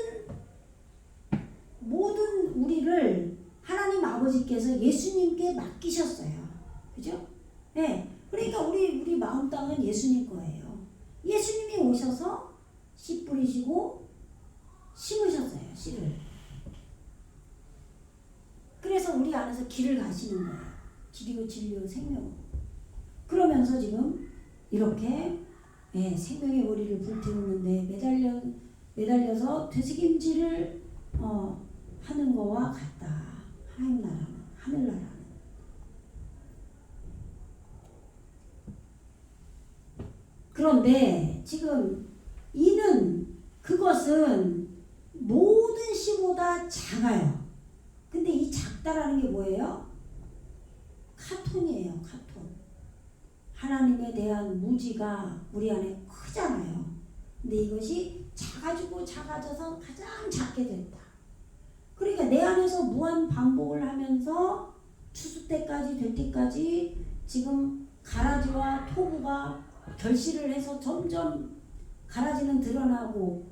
우리를 하나님 아버지께서 예수님께 맡기셨어요. 그죠? 네. 그러니까 우리 마음 땅은 예수님 거예요. 예수님이 오셔서 씨 뿌리시고 심으셨어요. 씨를. 그래서 우리 안에서 길을 가시는 거예요. 길이고 진리고 생명으로. 그러면서 지금 이렇게 생명의 머리를 불태우는데 매달려서 되새김질을 하는 거와 같다. 하나님 나라는, 하늘나라는. 그런데 지금 그것은 모든 씨보다 작아요. 근데 이 작다라는 게 뭐예요? 카톤이에요. 카톤. 하나님에 대한 무지가 우리 안에 크잖아요. 근데 이것이 작아져서 가장 작게 됐다. 그러니까 내 안에서 무한 반복을 하면서 추수 때까지 될 때까지 지금 가라지와 토부가 결실을 해서 점점 가라지는 드러나고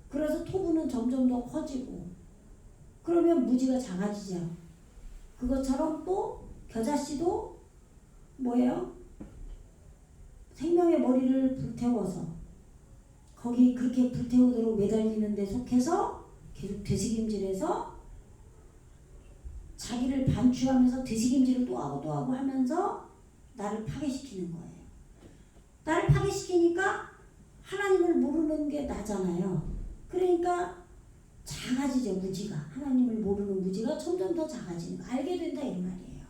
그래서 토부는 점점 더 커지고 그러면 무지가 작아지죠. 그것처럼 또 겨자씨도 뭐예요? 생명의 머리를 불태워서 거기 그렇게 불태우도록 매달리는 데 속해서 계속 되새김질해서 자기를 반추하면서 되새김질을 또 하고 하면서 나를 파괴시키는 거예요. 나를 파괴시키니까 하나님을 모르는 게 나잖아요. 그러니까 작아지죠. 무지가. 하나님을 모르는 무지가 점점 더 작아지는 거. 알게 된다 이 말이에요.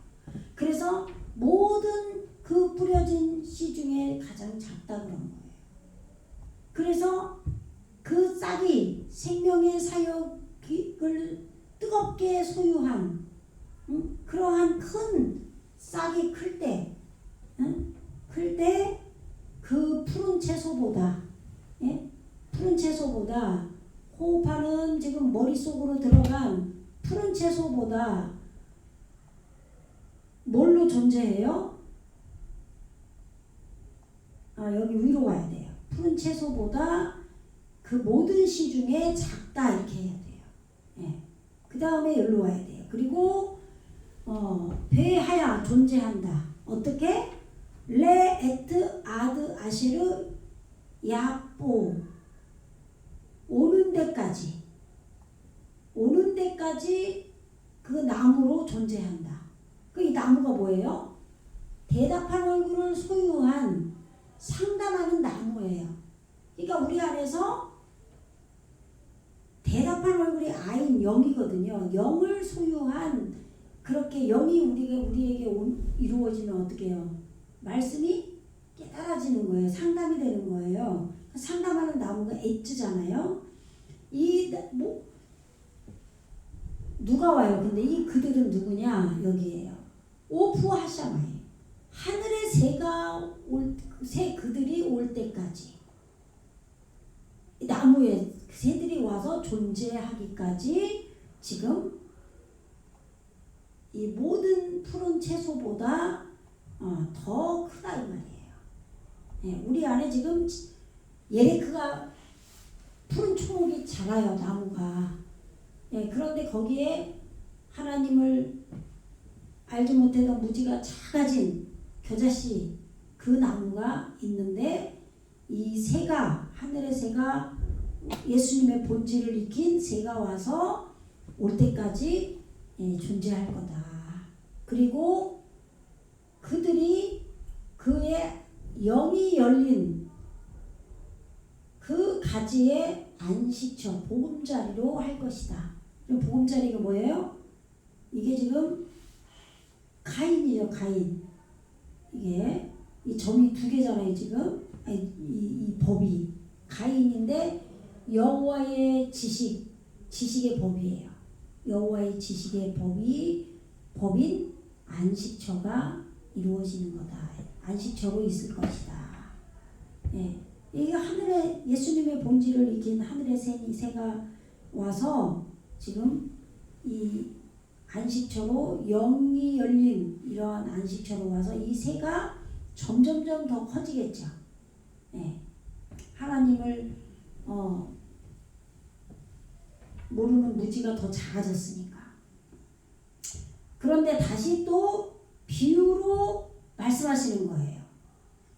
그래서 모든 그 뿌려진 씨 중에 가장 작다 그런 거예요. 그래서 그 싹이 생명의 사역을 뜨겁게 소유한 그러한 큰 싹이 클 때 그 푸른 채소보다 푸른 채소보다 호흡하는 지금 머릿속으로 들어간 푸른 채소보다 뭘로 존재해요? 여기 위로 와야 돼요. 푸른 채소보다 그 모든 씨 중에 작다 이렇게 해야 돼요. 그 다음에 여기로 와야 돼요. 그리고 배하야 존재한다. 어떻게? 레 에트 아드 아시르 야뽀 오는 데까지 그 나무로 존재한다. 그 이 나무가 뭐예요? 대답한 얼굴을 소유한 상담하는 나무예요. 그러니까 우리 안에서 대답한 얼굴이 아인 영이거든요. 영을 소유한 그렇게 영이 우리에게 이루어지면 어떻게 해요? 말씀이 깨달아지는 거예요. 상담이 되는 거예요. 상담하는 나무가 엣즈잖아요. 누가 와요? 근데 이 그들은 누구냐? 여기에요. 오프 하샤마예요. 하늘의 새 그들이 올 때까지 나무에 새들이 와서 존재하기까지 지금 이 모든 푸른 채소보다 더 크다 이 말이에요. 예, 우리 안에 지금 예레크가 푸른 초목이 자라요, 나무가. 예, 그런데 거기에 하나님을 알지 못했던 무지가 작아진 겨자씨 그 나무가 있는데 이 새가 하늘의 새가 예수님의 본질을 익힌 새가 와서 올 때까지 존재할 거다. 그리고 그들이 그의 영이 열린 그 가지의 안식처 보금자리로 할 것이다. 보금자리가 뭐예요? 이게 지금 가인이죠. 가인. 이게 이 점이 두 개잖아요. 지금 이 법이 가인인데 여호와의 지식의 법이에요. 여호와의 지식의 법인 안식처가 이루어지는 거다. 안식처로 있을 것이다. 예, 이게 하늘의 예수님의 본질을 익힌 하늘의 새가 와서 지금 이 안식처로 영이 열린 이러한 안식처로 와서 이 새가 점점점 더 커지겠죠. 예, 하나님을 모르는 무지가 더 작아졌으니까. 그런데 다시 또 비유로 말씀하시는 거예요.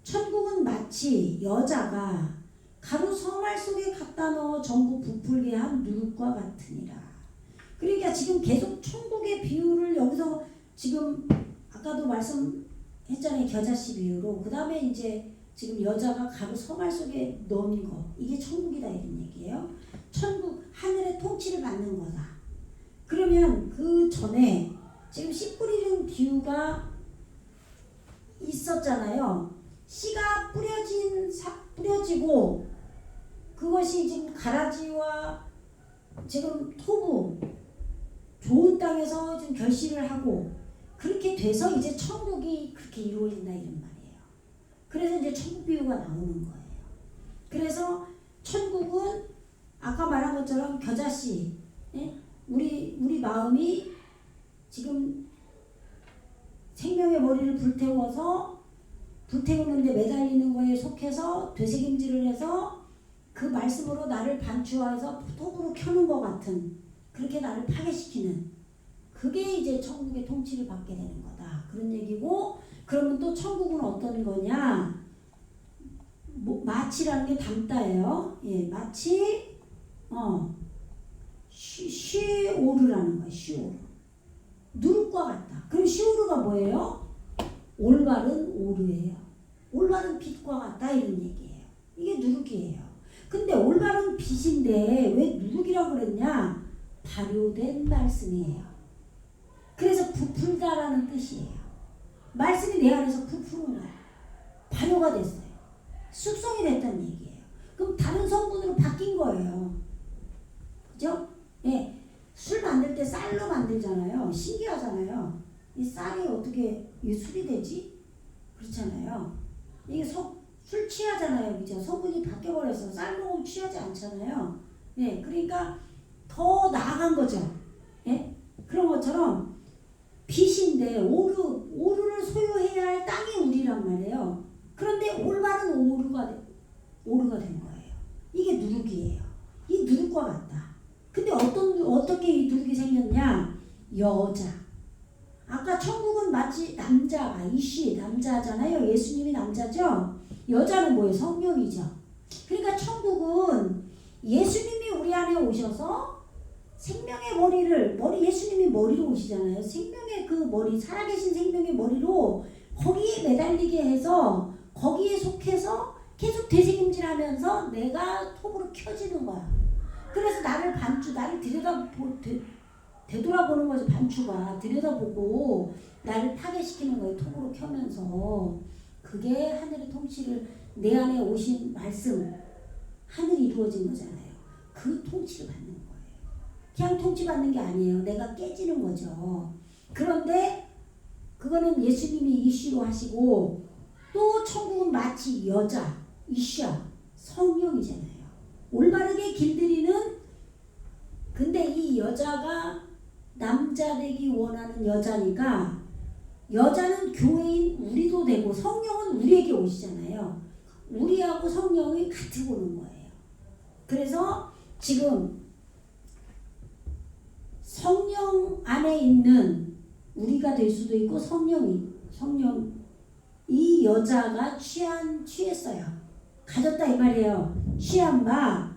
천국은 마치 여자가 가루 서말 속에 갖다 넣어 전부 부풀게 한 누룩과 같으니라. 그러니까 지금 계속 천국의 비유를 여기서 지금 아까도 말씀했잖아요. 겨자씨 비유로. 그 다음에 이제 지금 여자가 가루 서말 속에 넣은 거. 이게 천국이다 이런 얘기예요. 천국 하늘의 통치를 받는 거다. 그러면 그 전에 지금 씨 뿌리는 비유가 있었잖아요. 씨가 뿌려지고 그것이 지금 가라지와 지금 토부 좋은 땅에서 지금 결실을 하고 그렇게 돼서 이제 천국이 그렇게 이루어진다 이런 말이에요. 그래서 이제 천국 비유가 나오는 거예요. 그래서 천국은 아까 말한 것처럼 겨자씨, 예? 우리 마음이 지금 생명의 머리를 불태우는데 매달리는 거에 속해서 되새김질을 해서 그 말씀으로 나를 반추화해서 톱으로 켜는 것 같은 그렇게 나를 파괴시키는 그게 이제 천국의 통치를 받게 되는 거다. 그런 얘기고 그러면 또 천국은 어떤 거냐? 마치라는 게 담다예요. 예, 마치 쉬오르라는 거예요. 쉬오르. 누룩과 같다. 그럼 쉬오르가 뭐예요? 올바른 오르예요. 올바른 빛과 같다 이런 얘기예요. 이게 누룩이에요. 근데 올바른 빛인데 왜 누룩이라고 그랬냐? 발효된 말씀이에요. 그래서 부풀다라는 뜻이에요. 말씀이 내 안에서 부풀은 거야. 발효가 됐어요. 숙성이 됐다는 얘기예요. 그럼 다른 성분으로 바뀐 거예요. 그죠? 예. 술 만들 때 쌀로 만들잖아요. 신기하잖아요. 이 쌀이 어떻게 이 술이 되지? 그렇잖아요. 이게 술 취하잖아요. 그죠? 성분이 바뀌어버려서 쌀 먹으면 취하지 않잖아요. 예. 그러니까 더 나아간 거죠. 예. 그런 것처럼 빛인데 오르를 소유해야 할 땅이 우리란 말이에요. 그런데 올바른 오르가 된 거예요. 이게 누룩이에요. 이 누룩과 같다. 근데 어떻게 이 누룩이 생겼냐? 여자. 아까 천국은 마치 남자가 이씨 남자잖아요. 예수님이 남자죠. 여자는 뭐예요? 성령이죠. 그러니까 천국은 예수님이 우리 안에 오셔서 생명의 예수님이 머리로 오시잖아요. 생명의 그 머리, 살아계신 생명의 머리로 거기에 매달리게 해서 거기에 속해서 계속 되새김질하면서 내가 톱으로 켜지는 거야. 그래서 나를 되돌아보는 거죠. 반추가 들여다보고 나를 파괴시키는 거예요. 톱으로 켜면서. 그게 하늘의 통치를 내 안에 오신 말씀 하늘이 이루어진 거잖아요. 그 통치를 받는 거예요. 그냥 통치받는 게 아니에요. 내가 깨지는 거죠. 그런데 그거는 예수님이 이슈로 하시고 또 천국은 마치 여자, 이샤, 성령이잖아요. 올바르게 길들이는 근데 이 여자가 남자 되기 원하는 여자니까 여자는 교회인 우리도 되고 성령은 우리에게 오시잖아요. 우리하고 성령이 같이 오는 거예요. 그래서 지금 성령 안에 있는 우리가 될 수도 있고 성령 이 여자가 취했어요. 가졌다 이 말이에요. 취한 바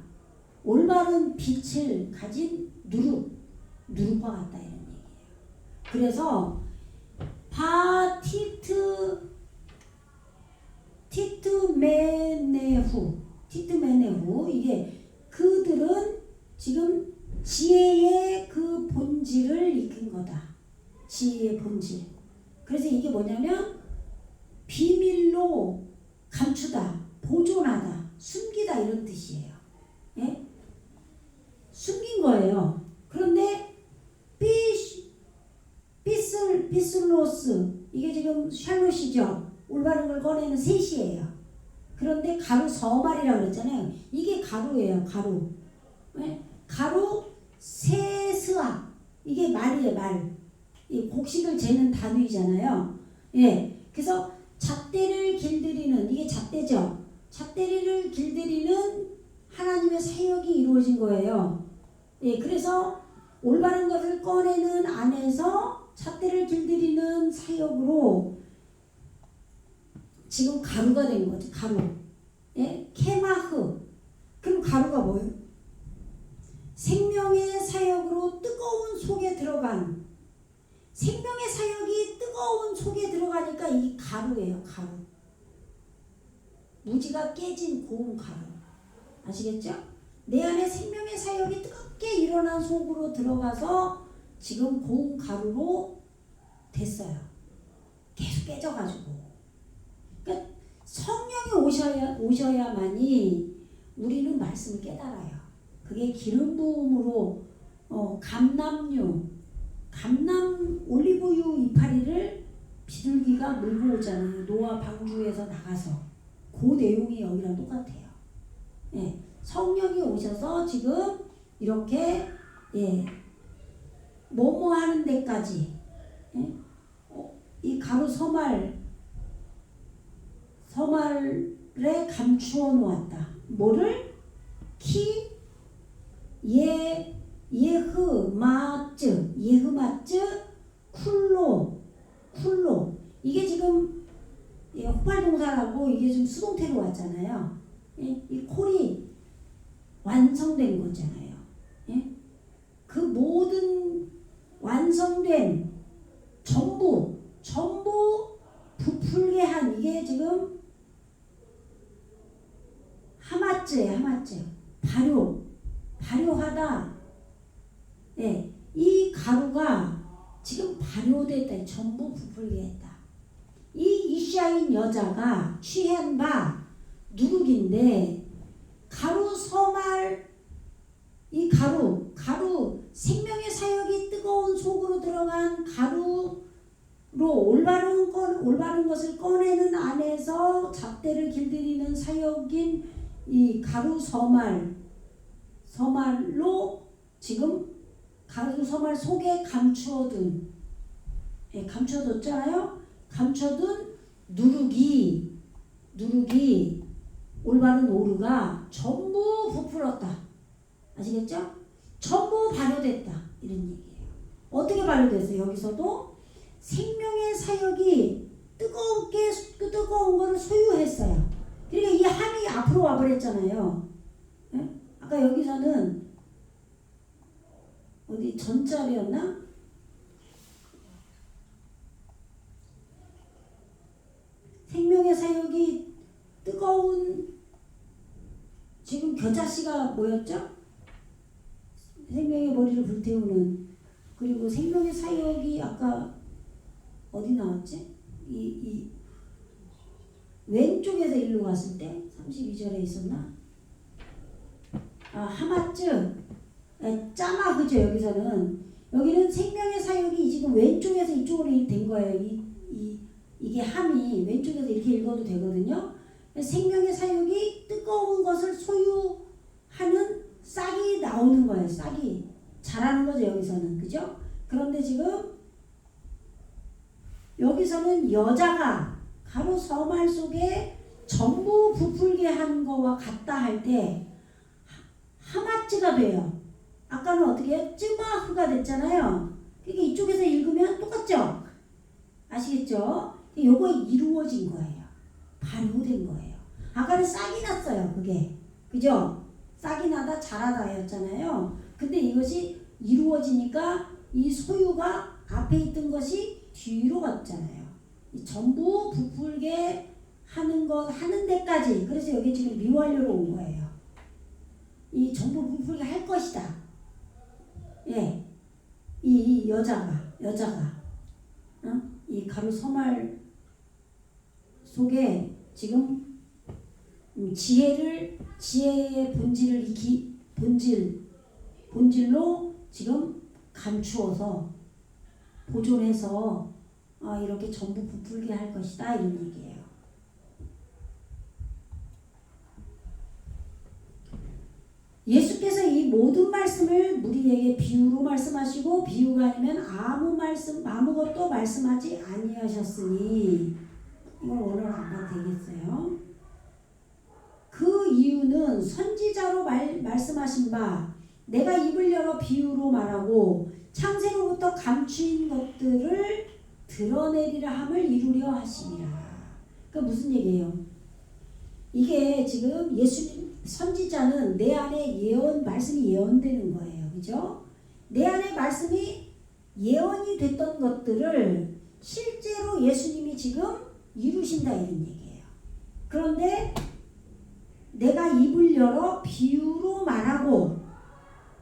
올바른 빛을 가진 누룩과 같다 이런 얘기예요. 그래서 티트메네후 이게 그들은 지금 지혜의 그 본질을 익힌 거다. 지혜의 본질. 그래서 이게 뭐냐면 비밀로 감추다, 보존하다, 숨기다 이런 뜻이에요. 예? 숨긴 거예요. 그런데 비슬로스 이게 지금 샬롯이죠. 올바른 걸 꺼내는 셋이에요. 그런데 가루 서말이라고 그랬잖아요. 이게 가루예요. 가루. 네? 가루 세스악 이게 말이에요. 말. 이 곡식을 재는 단위잖아요. 예. 그래서 잣대를 길들이는 이게 잣대죠. 잣대를 길들이는 하나님의 사역이 이루어진 거예요. 예. 그래서 올바른 것을 꺼내는 안에서 잣대를 길들이는 사역으로 지금 가루가 된 거죠. 가루. 예? 케마흐. 그럼 가루가 뭐예요? 생명의 사역으로 뜨거운 속에 들어간 생명의 사역이 뜨거운 속에 들어가니까 이 가루예요. 가루. 무지가 깨진 고운 가루. 아시겠죠? 내 안에 생명의 사역이 뜨겁게 일어난 속으로 들어가서 지금 고운 가루로 됐어요. 계속 깨져가지고. 그러니까 성령이 오셔야만이 우리는 말씀을 깨달아요. 그게 기름 부음으로 감람 올리브유 이파리를 비둘기가 물고 오잖아요. 노아 방주에서 나가서 그 내용이 여기랑 똑같아요. 예, 성령이 오셔서 지금 이렇게 뭐뭐 하는 데까지 이 가루 서말에 감추어 놓았다. 뭐를? 예흐마쯔 쿨로 이게 지금 호발동사라고 이게 지금 수동태로 왔잖아요. 이 콜이 완성된 거잖아요. 그 모든 완성된 전부 부풀게 한 이게 지금 하마츠예요. 발효하다. 네, 이 가루가 지금 발효됐다. 전부 부풀게 했다. 이 이샤인 여자가 취한 바 누룩인데 가루 서말 이 가루 생명의 사역이 뜨거운 속으로 들어간 가루로 올바른 것을 꺼내는 안에서 잣대를 길들이는 사역인 이 가루 서말로 지금 가루 서말 속에 감춰뒀잖아요. 감춰둔 누룩이 올바른 오르가 전부 부풀었다. 아시겠죠? 전부 발효됐다. 이런 얘기예요. 어떻게 발효됐어요? 여기서도 생명의 사역이 뜨거운 거를 소유했어요. 그러니까 이 함이 앞으로 와버렸잖아요. 네? 아까 여기서는 어디 전자리였나? 생명의 사역이 뜨거운 지금 겨자씨가 뭐였죠? 생명의 머리를 불태우는 그리고 생명의 사역이 아까 어디 나왔지? 이 왼쪽에서 일로 갔을 때 32절에 있었나? 하마츠 짜마 그죠? 여기는 생명의 사역이 지금 왼쪽에서 이쪽으로 된 거예요. 이게 함이 왼쪽에서 이렇게 읽어도 되거든요. 생명의 사역이 뜨거운 것을 소유하는 싹이 나오는 거예요. 싹이 자라는 거죠. 여기서는 그죠? 그런데 지금 여기서는 여자가 가로 서말 속에 전부 부풀게 한 거와 같다 할 때 하마츠가 돼요. 아까는 어떻게 해요? 쯔마흐가 됐잖아요. 그러니까 이쪽에서 읽으면 똑같죠? 아시겠죠? 요거 이루어진 거예요. 발효된 거예요. 아까는 싹이 났어요. 그게. 그죠? 싹이 나다 자라다 였잖아요. 근데 이것이 이루어지니까 이 소유가 앞에 있던 것이 뒤로 갔잖아요. 전부 부풀게 하는 데까지. 그래서 여기 지금 미완료로 온 거예요. 이 전부 부풀게 할 것이다. 예. 이 여자가 이 가로 서말 속에 지금 지혜의 본질을 본질로 지금 감추어서 보존해서 이렇게 전부 부풀게 할 것이다 이런 얘기예요. 예수께서 이 모든 말씀을 우리에게 비유로 말씀하시고 비유가 아니면 아무것도 말씀하지 아니하셨으니 이걸 오늘 안 봐도 되겠어요. 그 이유는 선지자로 말씀하신 바 내가 입을 열어 비유로 말하고 창세로부터 감추인 것들을 드러내리라 함을 이루려 하심이라. 그러니까 무슨 얘기예요? 이게 지금 예수님 선지자는 내 안에 말씀이 예언되는 거예요. 그죠? 내 안에 말씀이 예언이 됐던 것들을 실제로 예수님이 지금 이루신다 이런 얘기예요. 그런데 내가 입을 열어 비유로 말하고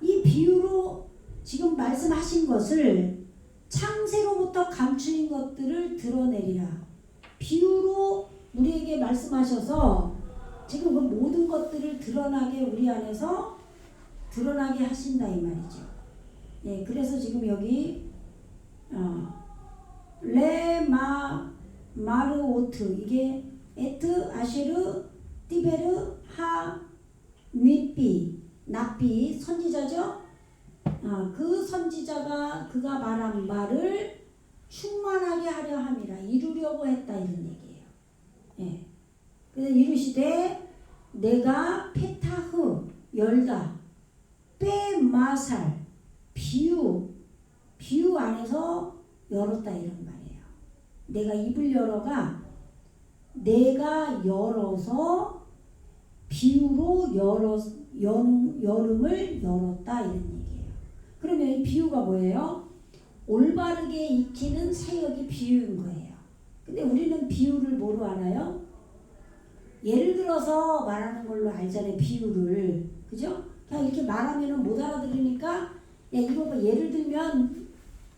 이 비유로 지금 말씀하신 것을 창세로부터 감추인 것들을 드러내리라. 비유로 우리에게 말씀하셔서 지금 그 모든 것들을 드러나게 우리 안에서 드러나게 하신다 이 말이죠. 예, 그래서 지금 여기 마르오트 이게 에트 아쉐르 티베르 하 니삐 나삐 선지자죠. 그 선지자가 그가 말한 말을 충만하게 하려 함이라 이루려고 했다 이런 얘기예요. 예. 그래서 이르시되 내가 페타흐 열다 빼마살 비유 안에서 열었다 이런 말이에요. 내가 입을 열어가 내가 열어서 비유로 여름을 열었다 이런 얘기예요. 그러면 이 비유가 뭐예요? 올바르게 익히는 사역이 비유인 거예요. 근데 우리는 비유를 뭐로 알아요? 예를 들어서 말하는 걸로 알잖아요. 비유를. 그죠? 그냥 이렇게 말하면 못 알아들으니까 야 이거 뭐 예를 들면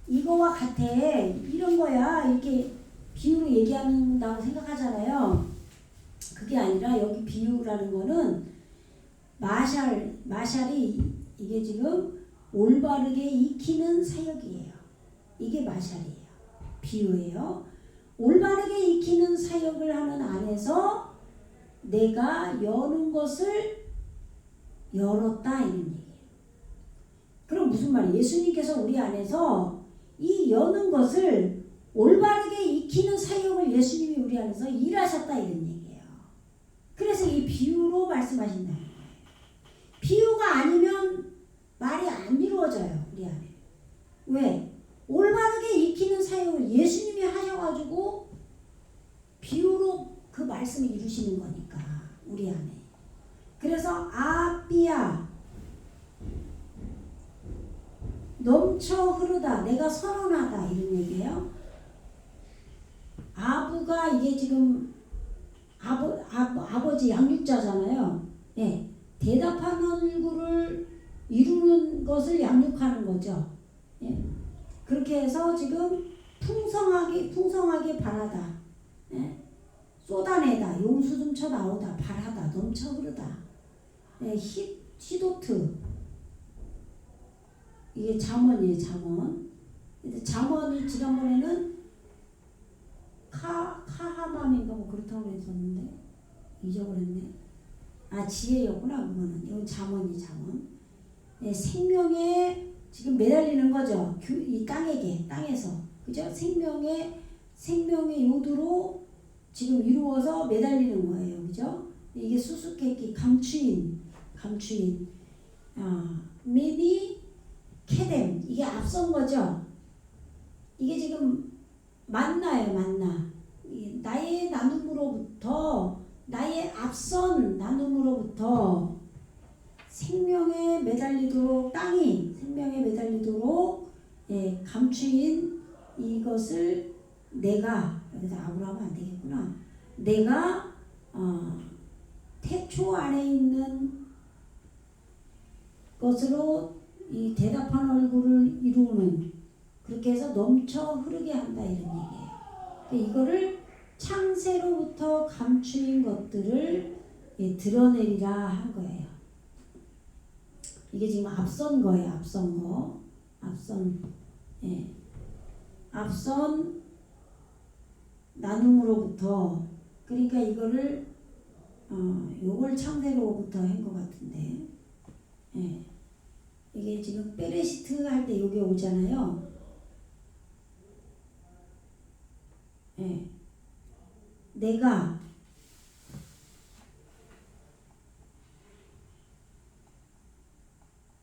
이거와 같아. 이런 거야. 이렇게 비유로 얘기한다고 생각하잖아요. 그게 아니라 여기 비유라는 거는 마샬이 이게 지금 올바르게 익히는 사역이에요. 이게 마샬이에요. 비유예요. 올바르게 익히는 사역을 하는 안에서 내가 여는 것을 열었다 이런 얘기예요. 그럼 무슨 말이에요? 예수님께서 우리 안에서 이 여는 것을 올바르게 익히는 사역을 예수님이 우리 안에서 일하셨다 이런 얘기예요. 그래서 이 비유로 말씀하신다는 거예요. 비유가 아니면 말이 안 이루어져요. 우리 안에. 왜? 올바르게 익히는 사역을 예수님이 하셔가지고 비유로 그 말씀을 이루시는 거니까 우리 안에. 그래서 아삐야 넘쳐 흐르다 내가 선언하다 이런 얘기예요. 아부가 이게 지금 아버지 양육자잖아요. 예, 대답하는 얼굴을 이루는 것을 양육하는 거죠. 예, 그렇게 해서 지금 풍성하게 바라다. 예, 쏟아내다, 용수 좀쳐 나오다, 발하다, 넘쳐 흐르다. 예, 히도트. 이게 잠언이에요, 잠언. 근데 잠언이 지난번에는 카하맘인가 뭐 그렇다고 했었는데 잊어버렸네. 아, 지혜였구나. 그거는 이건 잠언이 잠언. 네, 생명에 지금 매달리는 거죠. 이 땅에서 그죠? 생명의 요도로 지금 이루어서 매달리는 거예요, 그죠? 이게 수수께끼 감추인. 미니 캐뎀 이게 앞선 거죠. 이게 지금 만나예요, 만나. 나의 나눔으로부터 나의 앞선 나눔으로부터 생명에 매달리도록 생명에 매달리도록 감추인 이것을 내가 여기서 악으로 하면 안 되겠구나. 내가 태초 안에 있는 것으로 이 대답한 얼굴을 이루는 그렇게 해서 넘쳐 흐르게 한다 이런 얘기예요. 그러니까 이거를 창세로부터 감추인 것들을 드러내리라 한 거예요. 이게 지금 앞선 거예요. 앞선 나눔으로부터 그러니까 이거를 요걸 창세로부터 한 것 같은데 이게 지금 베레시트 할 때 요게 오잖아요. 내가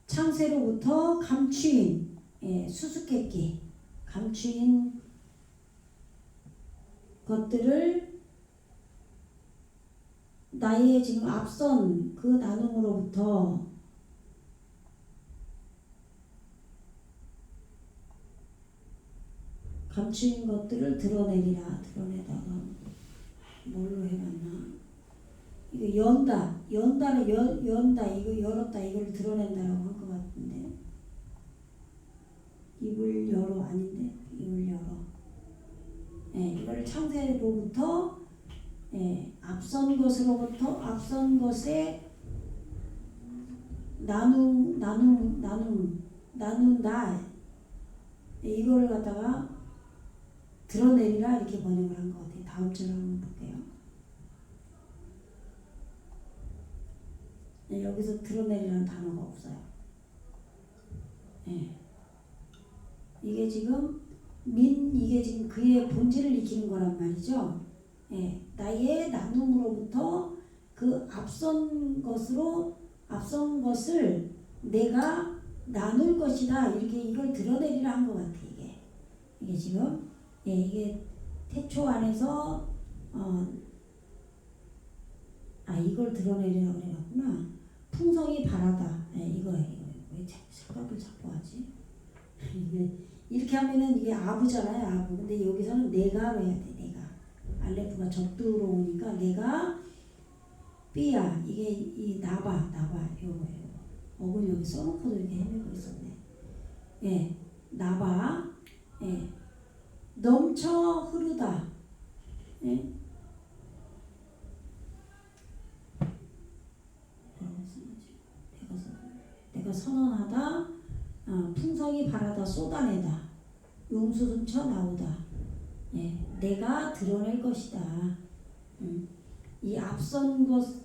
창세로부터 감추인 수수께끼 감추인 것들을 나의 지금 앞선 그 나눔으로부터 감추인 것들을 드러내리라. 드러내다가 뭘로 해놨나? 이거 연다. 이거 열었다. 이걸 드러낸다라고 한 것 같은데. 입을 열어 아닌데? 입을 열어. 이거를 창세로부터 앞선 것에 나눈다. 이거를 갖다가 드러내리라 이렇게 번역을 한 것 같아요. 다음 줄을 한번 볼게요. 여기서 드러내리라는 단어가 없어요. 이게 지금 이게 지금 그의 본질을 익히는 거란 말이죠. 나의 나눔으로부터 그 앞선 것을 내가 나눌 것이다. 이렇게 이걸 드러내리라 한 것 같아. 이게 지금 이게 태초 안에서 이걸 드러내리라고 그래놨구나. 풍성이 바라다. 이거예요. 왜 생각을 자꾸 하지? 이렇게 하면은 이게 아부잖아요. 아부. 근데 여기서는 내가로 해야 돼. 내가. 알레프가 적두로 오니까 내가 삐야. 이게 이 나바. 요거예요. 어근 여기 써놓고도 이렇게 헤매고 있었네. 나바. 넘쳐 흐르다. 내가 선언하다. 풍성이 바라다. 쏟아내다. 용수름쳐 나오다. 내가 드러낼 것이다. 이 앞선 것을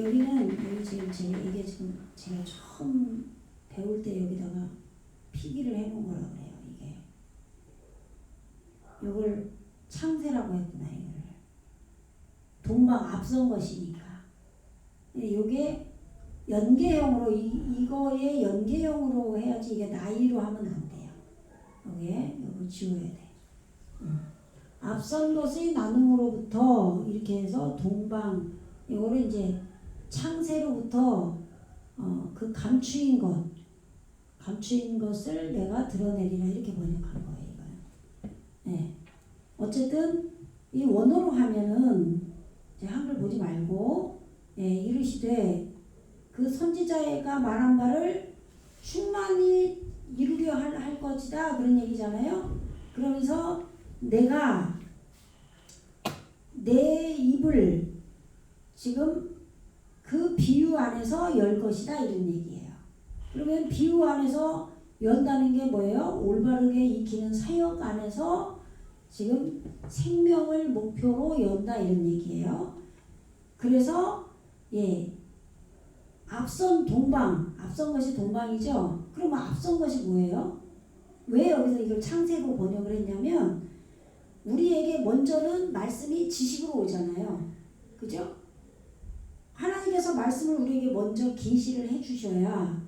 여기 지금 제가 처음 배울 때 여기다가 필기를 해놓은 거라 그래요. 이게 이걸 창세라고 했구나. 이걸 동방 앞선 것이니까. 이게 연계형으로 이거에 연계형으로 해야지. 이게 나이로 하면 안 돼요. 이거 지워야 돼. 앞선 것의 나눔으로부터 이렇게 해서 동방 이거를 이제 창세로부터 그 감추인 것을 내가 드러내리라 이렇게 번역한 거예요. 이거는. 어쨌든 이 원어로 하면은 이제 한글 보지 말고 이르시되 그 선지자가 말한 바를 충만히 이루려 할 것이다 그런 얘기잖아요. 그러면서 내가 내 입을 지금 그 비유 안에서 열 것이다 이런 얘기예요. 그러면 비유 안에서 연다는 게 뭐예요? 올바르게 익히는 사역 안에서 지금 생명을 목표로 연다 이런 얘기예요. 그래서 앞선 동방, 앞선 것이 동방이죠. 그러면 앞선 것이 뭐예요? 왜 여기서 이걸 창세로 번역을 했냐면 우리에게 먼저는 말씀이 지식으로 오잖아요. 그죠? 하나님께서 말씀을 우리에게 먼저 계시를 해주셔야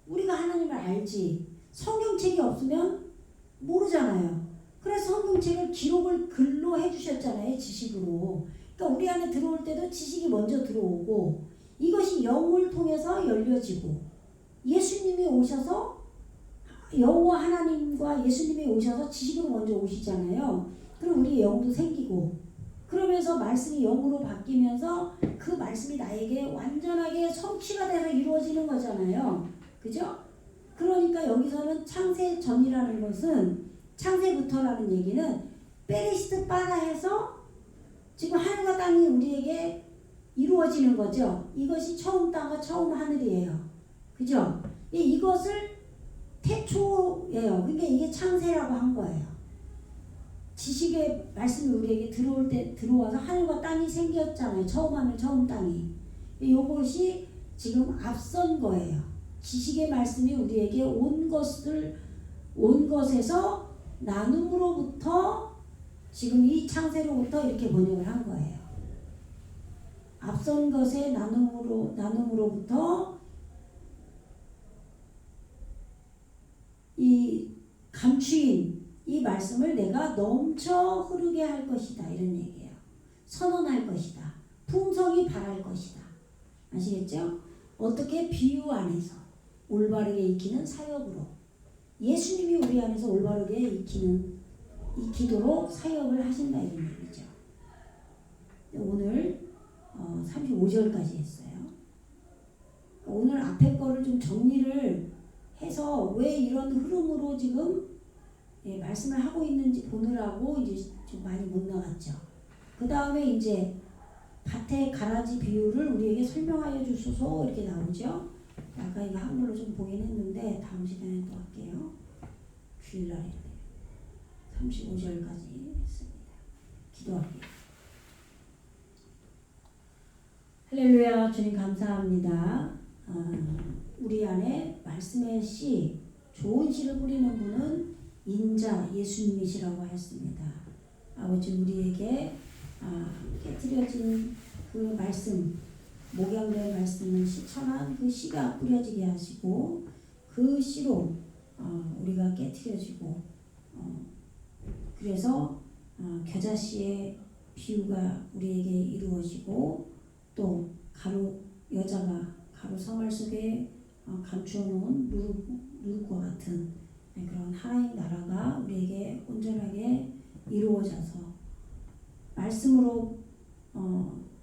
우리가 하나님을 알지. 성경책이 없으면 모르잖아요. 그래서 성경책을 기록을 글로 해주셨잖아요. 지식으로. 그러니까 우리 안에 들어올 때도 지식이 먼저 들어오고 이것이 영을 통해서 열려지고 예수님이 오셔서 여호와 하나님과 예수님이 오셔서 지식으로 먼저 오시잖아요. 그럼 우리의 영도 생기고 그러면서 말씀이 영으로 바뀌면서 그 말씀이 나에게 완전하게 성취가 돼서 이루어지는 거잖아요. 그죠? 그러니까 여기서는 창세 전이라는 것은 창세부터라는 얘기는 베리시트 빠라 해서 지금 하늘과 땅이 우리에게 이루어지는 거죠. 이것이 처음 땅과 처음 하늘이에요. 그죠? 이것을 태초예요. 그러니까 이게 창세라고 한 거예요. 지식의 말씀이 우리에게 들어올 때 들어와서 하늘과 땅이 생겼잖아요. 처음 하늘, 처음 땅이. 이것이 지금 앞선 거예요. 지식의 말씀이 우리에게 온 것에서 나눔으로부터 지금 이 창세로부터 이렇게 번역을 한 거예요. 앞선 것의 나눔으로부터 이 감추인 이 말씀을 내가 넘쳐 흐르게 할 것이다 이런 얘기예요. 선언할 것이다. 풍성이 발할 것이다. 아시겠죠? 어떻게 비유 안에서 올바르게 익히는 사역으로 예수님이 우리 안에서 올바르게 익히도록 사역을 하신다 이런 얘기죠. 오늘 35절까지 했어요. 오늘 앞에 거를 좀 정리를 해서 왜 이런 흐름으로 지금 말씀을 하고 있는지 보느라고 이제 좀 많이 못 나갔죠. 그 다음에 이제 밭의 가라지 비유를 우리에게 설명하여 주소서 이렇게 나오죠. 아까 이거 한글로 좀 보긴 했는데 다음 시간에 또 할게요. 주일날에 35절까지 했습니다. 기도할게요. 할렐루야. 주님 감사합니다. 우리 안에 말씀의 씨, 좋은 씨를 뿌리는 분은 인자 예수님이시라고 했습니다. 아버지 우리에게 깨트려진 그 말씀, 목양된 말씀은 씨처럼 그 씨가 뿌려지게 하시고 그 씨로 우리가 깨트려지고 그래서 겨자씨의 비유가 우리에게 이루어지고 또 여자가 가루 사말 속에 감추어 놓은 누룩과 같은 그런 하나님 나라가 우리에게 온전하게 이루어져서 말씀으로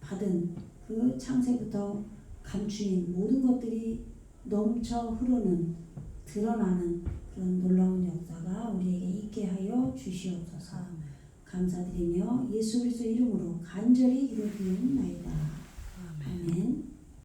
받은 그 창세부터 감추인 모든 것들이 넘쳐 흐르는 드러나는 그런 놀라운 역사가 우리에게 있게 하여 주시옵소서. 감사드리며 예수 그리스도 이름으로 간절히 기도드리옵나이다. 아멘.